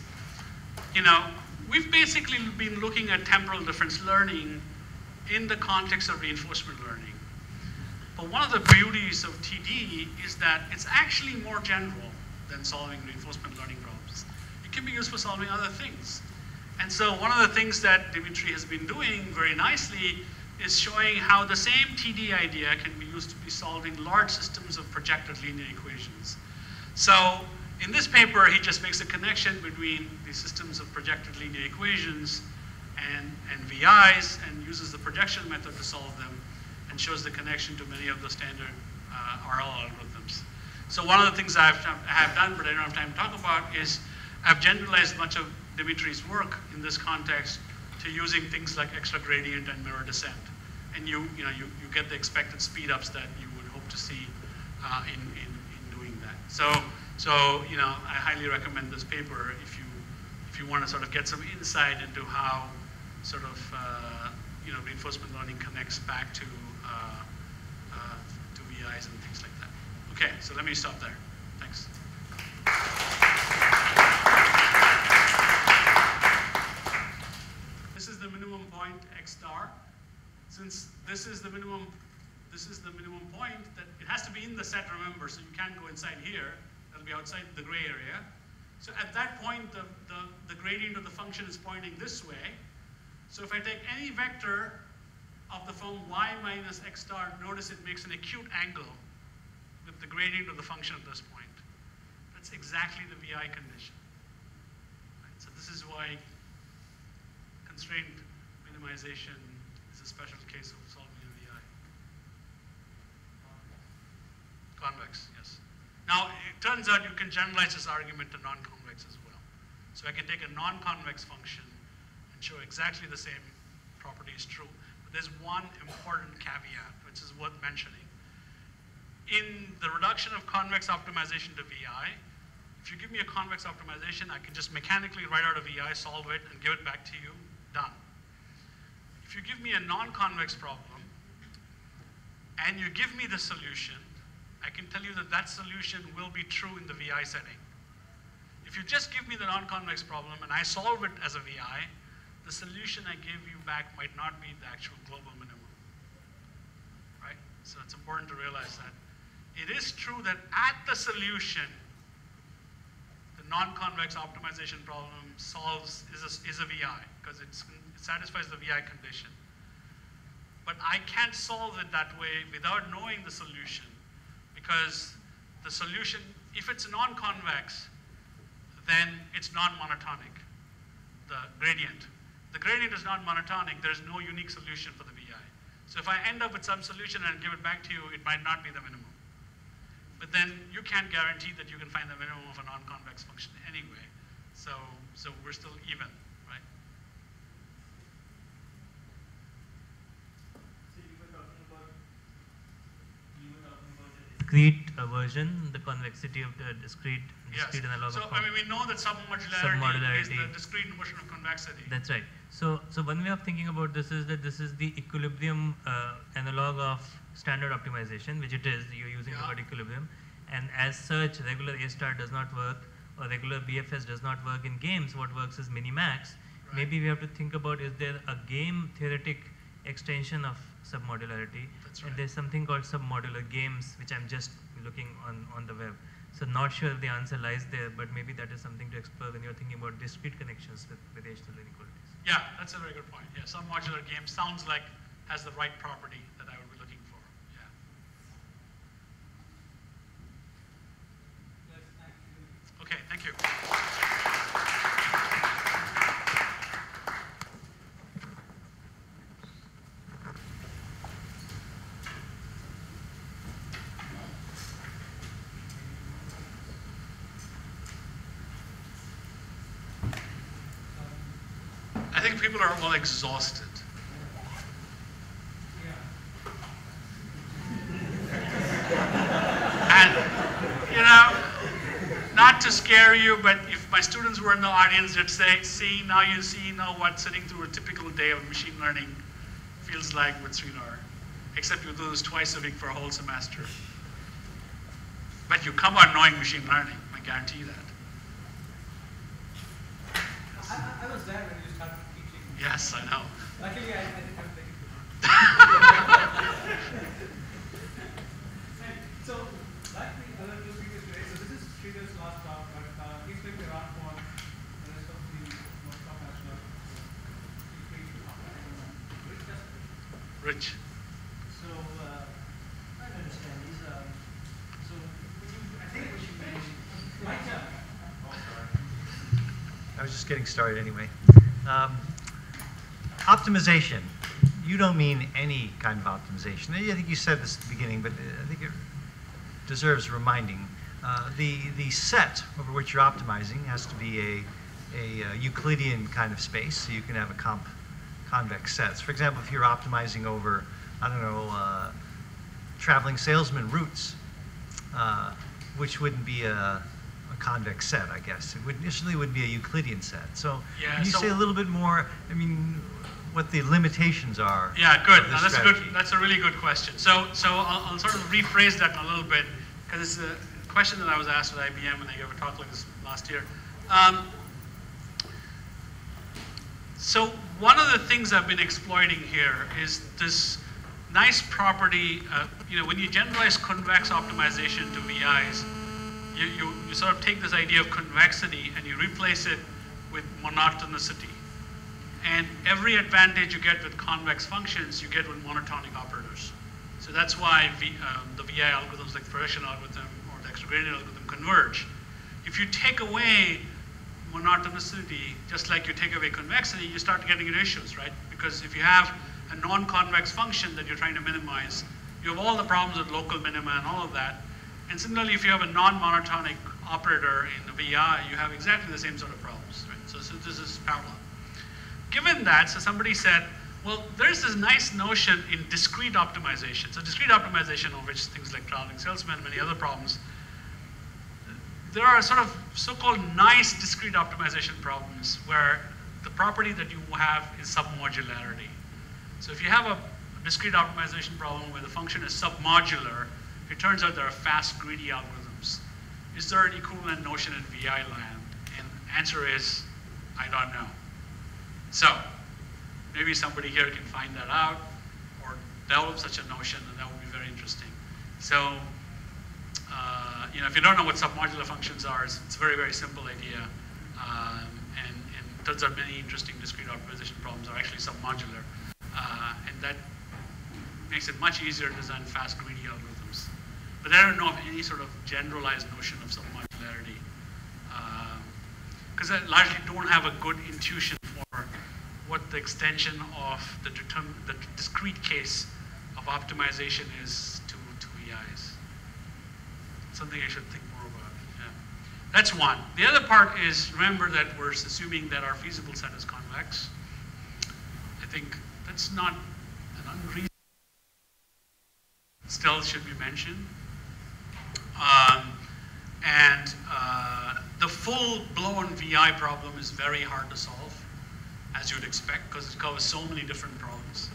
we've basically been looking at temporal difference learning in the context of reinforcement learning. But one of the beauties of TD is that it's actually more general than solving reinforcement learning problems. It can be used for solving other things. And so one of the things that Dimitri has been doing very nicely is showing how the same TD idea can be used to be solving large systems of projected linear equations. So in this paper, he just makes a connection between the systems of projected linear equations and VIs and uses the projection method to solve them and shows the connection to many of the standard RL algorithms. So one of the things I have done, but I don't have time to talk about, is I've generalized much of Dimitri's work in this context to using things like extra gradient and mirror descent. And you get the expected speed-ups that you would hope to see in doing that. So I highly recommend this paper if you want to sort of get some insight into how sort of reinforcement learning connects back to VIs and things like that. Okay, so let me stop there. Thanks. This is the minimum point x star. Since this is the minimum point, that it has to be in the set, remember, so you can't go inside here. That'll be outside the gray area. So at that point, the gradient of the function is pointing this way. So if I take any vector of the form y minus x star, notice it makes an acute angle with the gradient of the function at this point. That's exactly the VI condition. Right? So this is why constraint minimization is a special case of solving a VI. Convex, yes. Now, it turns out you can generalize this argument to non-convex as well. So I can take a non-convex function and show exactly the same property is true. But there's one important caveat, which is worth mentioning. In the reduction of convex optimization to VI, if you give me a convex optimization, I can just mechanically write out a VI, solve it, and give it back to you, done. If you give me a non-convex problem, and you give me the solution, I can tell you that that solution will be true in the VI setting. If you just give me the non-convex problem and I solve it as a VI, the solution I give you back might not be the actual global minimum, right? So it's important to realize that. It is true that at the solution, the non-convex optimization problem is a VI, because it satisfies the VI condition. But I can't solve it that way without knowing the solution, because the solution, if it's non-convex, then it's non-monotonic, the gradient. The gradient is non-monotonic, there's no unique solution for the VI. So if I end up with some solution and give it back to you, it might not be the minimum. But then you can't guarantee that you can find the minimum of a non-convex function anyway. So we're still even, right? So you were talking about the discrete version, the convexity of the discrete analog. So I mean, we know that submodularity is the discrete notion of convexity. That's right. So one way of thinking about this is that this is the equilibrium analog of standard optimization, which it is. You're using the word equilibrium, and as such, regular A star does not work, or regular BFS does not work in games. What works is minimax. Right. Maybe we have to think about, is there a game theoretic extension of submodularity? That's right. And there's something called submodular games, which I'm just looking on the web. So not sure if the answer lies there, but maybe that is something to explore when you're thinking about discrete connections with H-tail inequalities. Yeah, that's a very good point. Yeah, some modular game sounds like has the right property that I would be looking for. Yeah. Okay, thank you. I think people are all exhausted. And, you know, not to scare you, but if my students were in the audience, they'd say, see, now you know what sitting through a typical day of machine learning feels like with Sridhar, except you do this twice a week for a whole semester. But you come out knowing machine learning, I guarantee that. I was there when you started teaching. Yes, I know. Luckily, I didn't have to. So, like the other two speakers today, so this is Sridhar's last talk, but he's going to be around for the rest of the talk as well. So, feel free to talk. Rich. So, I understand these. So, I think we should finish. My turn. Oh, sorry. I was just getting started anyway. Optimization. You don't mean any kind of optimization. I think you said this at the beginning, but I think it deserves reminding. The set over which you're optimizing has to be a Euclidean kind of space, so you can have a convex sets. For example, if you're optimizing over, I don't know, traveling salesman routes, which wouldn't be a convex set, I guess. It initially would be a Euclidean set. So yeah, can you say a little bit more, I mean, what the limitations are? Yeah, good. Of this That's strategy? that's a really good question. So I'll sort of rephrase that a little bit, because it's a question that I was asked at IBM when I gave a talk like this last year. So one of the things I've been exploiting here is this nice property, you know, when you generalize convex optimization to VIs, you sort of take this idea of convexity and you replace it with monotonicity. And every advantage you get with convex functions, you get with monotonic operators. So that's why the VI algorithms like the projection algorithm or the extra gradient algorithm converge. If you take away monotonicity, just like you take away convexity, you start getting into issues, right? Because if you have a non-convex function that you're trying to minimize, you have all the problems with local minima and all of that. And similarly, if you have a non-monotonic operator in the VI, you have exactly the same sort of problems, right? So this is parallel. Given that, so somebody said, well, there's this nice notion in discrete optimization. So discrete optimization, of which things like traveling salesmen and many other problems, there are sort of so-called nice discrete optimization problems where the property that you have is submodularity. So if you have a discrete optimization problem where the function is submodular, it turns out there are fast, greedy algorithms. Is there an equivalent notion in VI land? And the answer is, I don't know. So maybe somebody here can find that out or develop such a notion, and that would be very interesting. So, you know, if you don't know what submodular functions are, it's a very, very simple idea. And it turns out many interesting discrete optimization problems are actually submodular. And that makes it much easier to design fast, greedy algorithms. But I don't know of any sort of generalized notion of submodularity. Because I largely don't have a good intuition for what the extension of the discrete case of optimization is to VIs. Something I should think more about. Yeah. That's one. The other part is, remember that we're assuming that our feasible set is convex. I think that's not an unreasonable, still should be mentioned. The full-blown VI problem is very hard to solve, as you'd expect, because it covers so many different problems.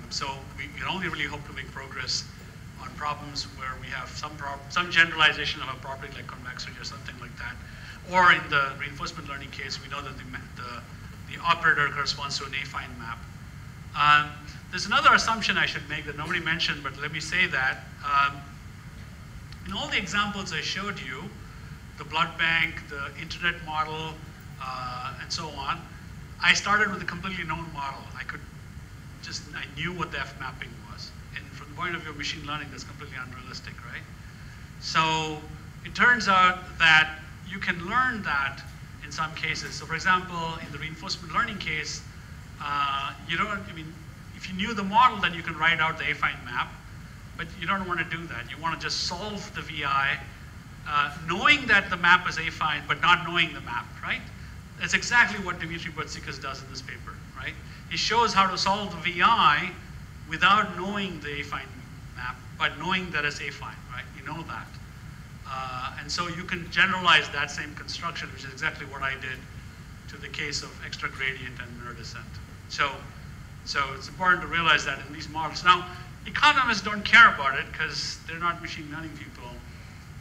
So we can only really hope to make progress on problems where we have some generalization of a property like convexity or something like that. Or in the reinforcement learning case, we know that the operator corresponds to an affine map. There's another assumption I should make that nobody mentioned, but let me say that. In all the examples I showed you, the blood bank, the internet model, and so on, I started with a completely known model. I knew what the F mapping was. And from the point of view of machine learning, that's completely unrealistic, right? So it turns out that you can learn that in some cases. So for example, in the reinforcement learning case, if you knew the model, then you can write out the affine map, but you don't want to do that. You want to just solve the VI, knowing that the map is affine, but not knowing the map, right? That's exactly what Dimitri Boutsikas does in this paper, right? He shows how to solve the VI without knowing the affine map, but knowing that it's affine, right? You know that. And so you can generalize that same construction, which is exactly what I did to the case of extra gradient and mirror descent. So it's important to realize that in these models. Now, economists don't care about it because they're not machine learning people.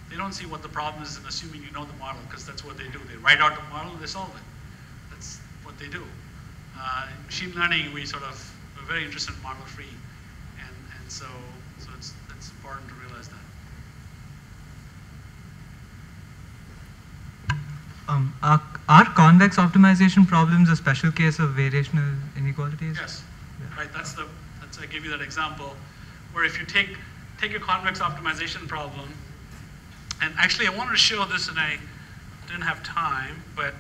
They don't see what the problem is in assuming you know the model, because that's what they do. They write out the model and they solve it. That's what they do. In machine learning, we're very interested in model free. And so it's important to realize that. Are convex optimization problems a special case of variational inequalities? Yes, yeah. Right. I gave you that example, where if you take a convex optimization problem, and actually I wanted to show this and I didn't have time, but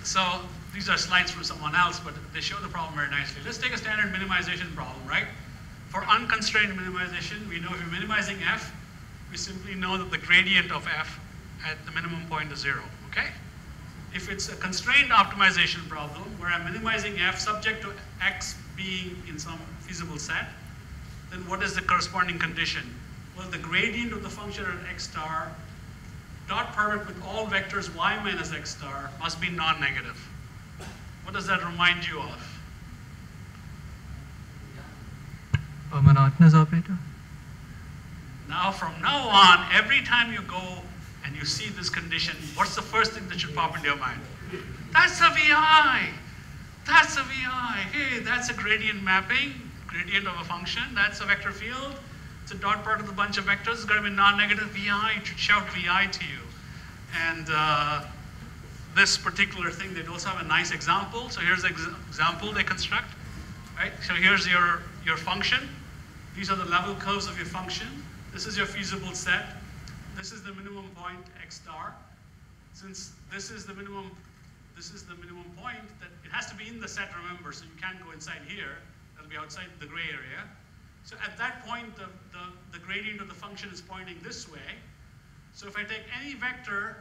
so these are slides from someone else, but they show the problem very nicely. Let's take a standard minimization problem, right? For unconstrained minimization, we know if you're minimizing f, we simply know that the gradient of f at the minimum point is 0, okay? If it's a constrained optimization problem where I'm minimizing f subject to x being in some feasible set, then what is the corresponding condition? Well, the gradient of the function at x star dot product with all vectors y minus x star must be non-negative. What does that remind you of? A monotonous operator? Now, from now on, every time you go and you see this condition, what's the first thing that should pop into your mind? That's a VI. That's a VI. Hey, that's a gradient mapping, gradient of a function. That's a vector field. It's a dot product of a bunch of vectors. It's got to be non-negative VI. It should shout VI to you. And this particular thing, they also have a nice example. So here's the example they construct. Right? So here's your function. These are the level curves of your function. This is your feasible set. This is the minimum point x star. Since this is the minimum point, that it has to be in the set, remember, so you can't go inside here. It'll be outside the gray area. So at that point, the gradient of the function is pointing this way. So if I take any vector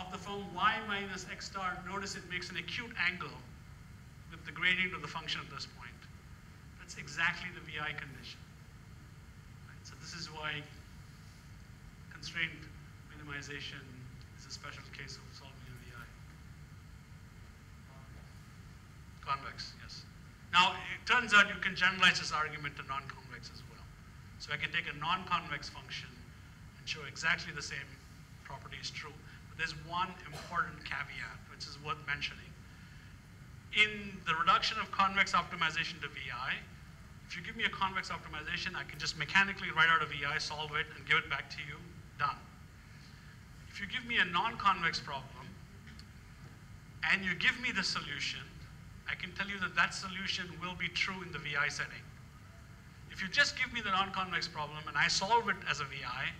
of the form y minus x star, notice it makes an acute angle with the gradient of the function at this point. That's exactly the VI condition. Right? So this is why constrained minimization is a special case of solving a VI. turns out you can generalize this argument to non-convex as well. So I can take a non-convex function and show exactly the same property is true. But there's one important caveat, which is worth mentioning. In the reduction of convex optimization to VI, if you give me a convex optimization, I can just mechanically write out a VI, solve it, and give it back to you, done. If you give me a non-convex problem, and you give me the solution, I can tell you that that solution will be true in the VI setting. If you just give me the non-convex problem and I solve it as a VI,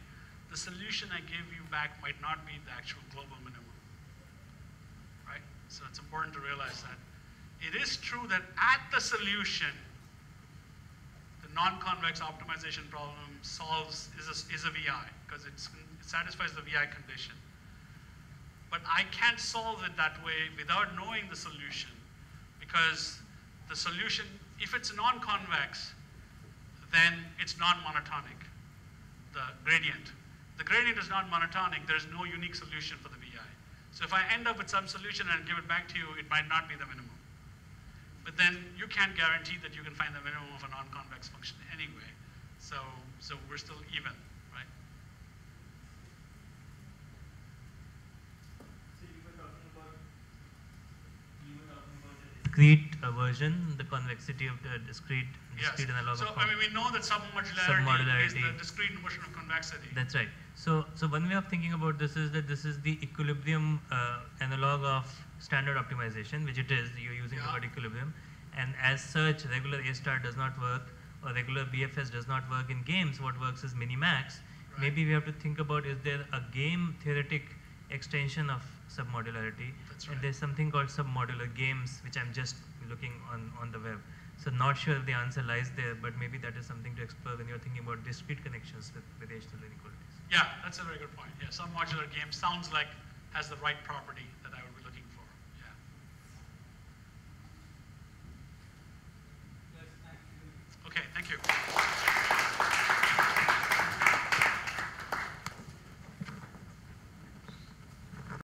the solution I give you back might not be the actual global minimum, right? So it's important to realize that. It is true that at the solution, the non-convex optimization problem is a VI, because it satisfies the VI condition. But I can't solve it that way without knowing the solution, because the solution, if it's non-convex, then it's non-monotonic, the gradient. The gradient is non-monotonic, there's no unique solution for the VI. So if I end up with some solution and give it back to you, it might not be the minimum. But then you can't guarantee that you can find the minimum of a non-convex function anyway. So we're still even, right? So you were talking about discrete version, the convexity of the discrete Yes. analog. So I mean, we know that submodularity is the discrete notion of convexity. That's right. So one way of thinking about this is that this is the equilibrium analog of standard optimization, which it is. You're using the word equilibrium, and as such, regular A star does not work, or regular BFS does not work in games. What works is minimax. Right. Maybe we have to think about, is there a game theoretic extension of submodularity? That's right. And there's something called submodular games, which I'm just looking on the web. So not sure if the answer lies there, but maybe that is something to explore when you're thinking about discrete connections with H-tail inequalities. Yeah, that's a very good point. Yeah, submodular game sounds like has the right property that I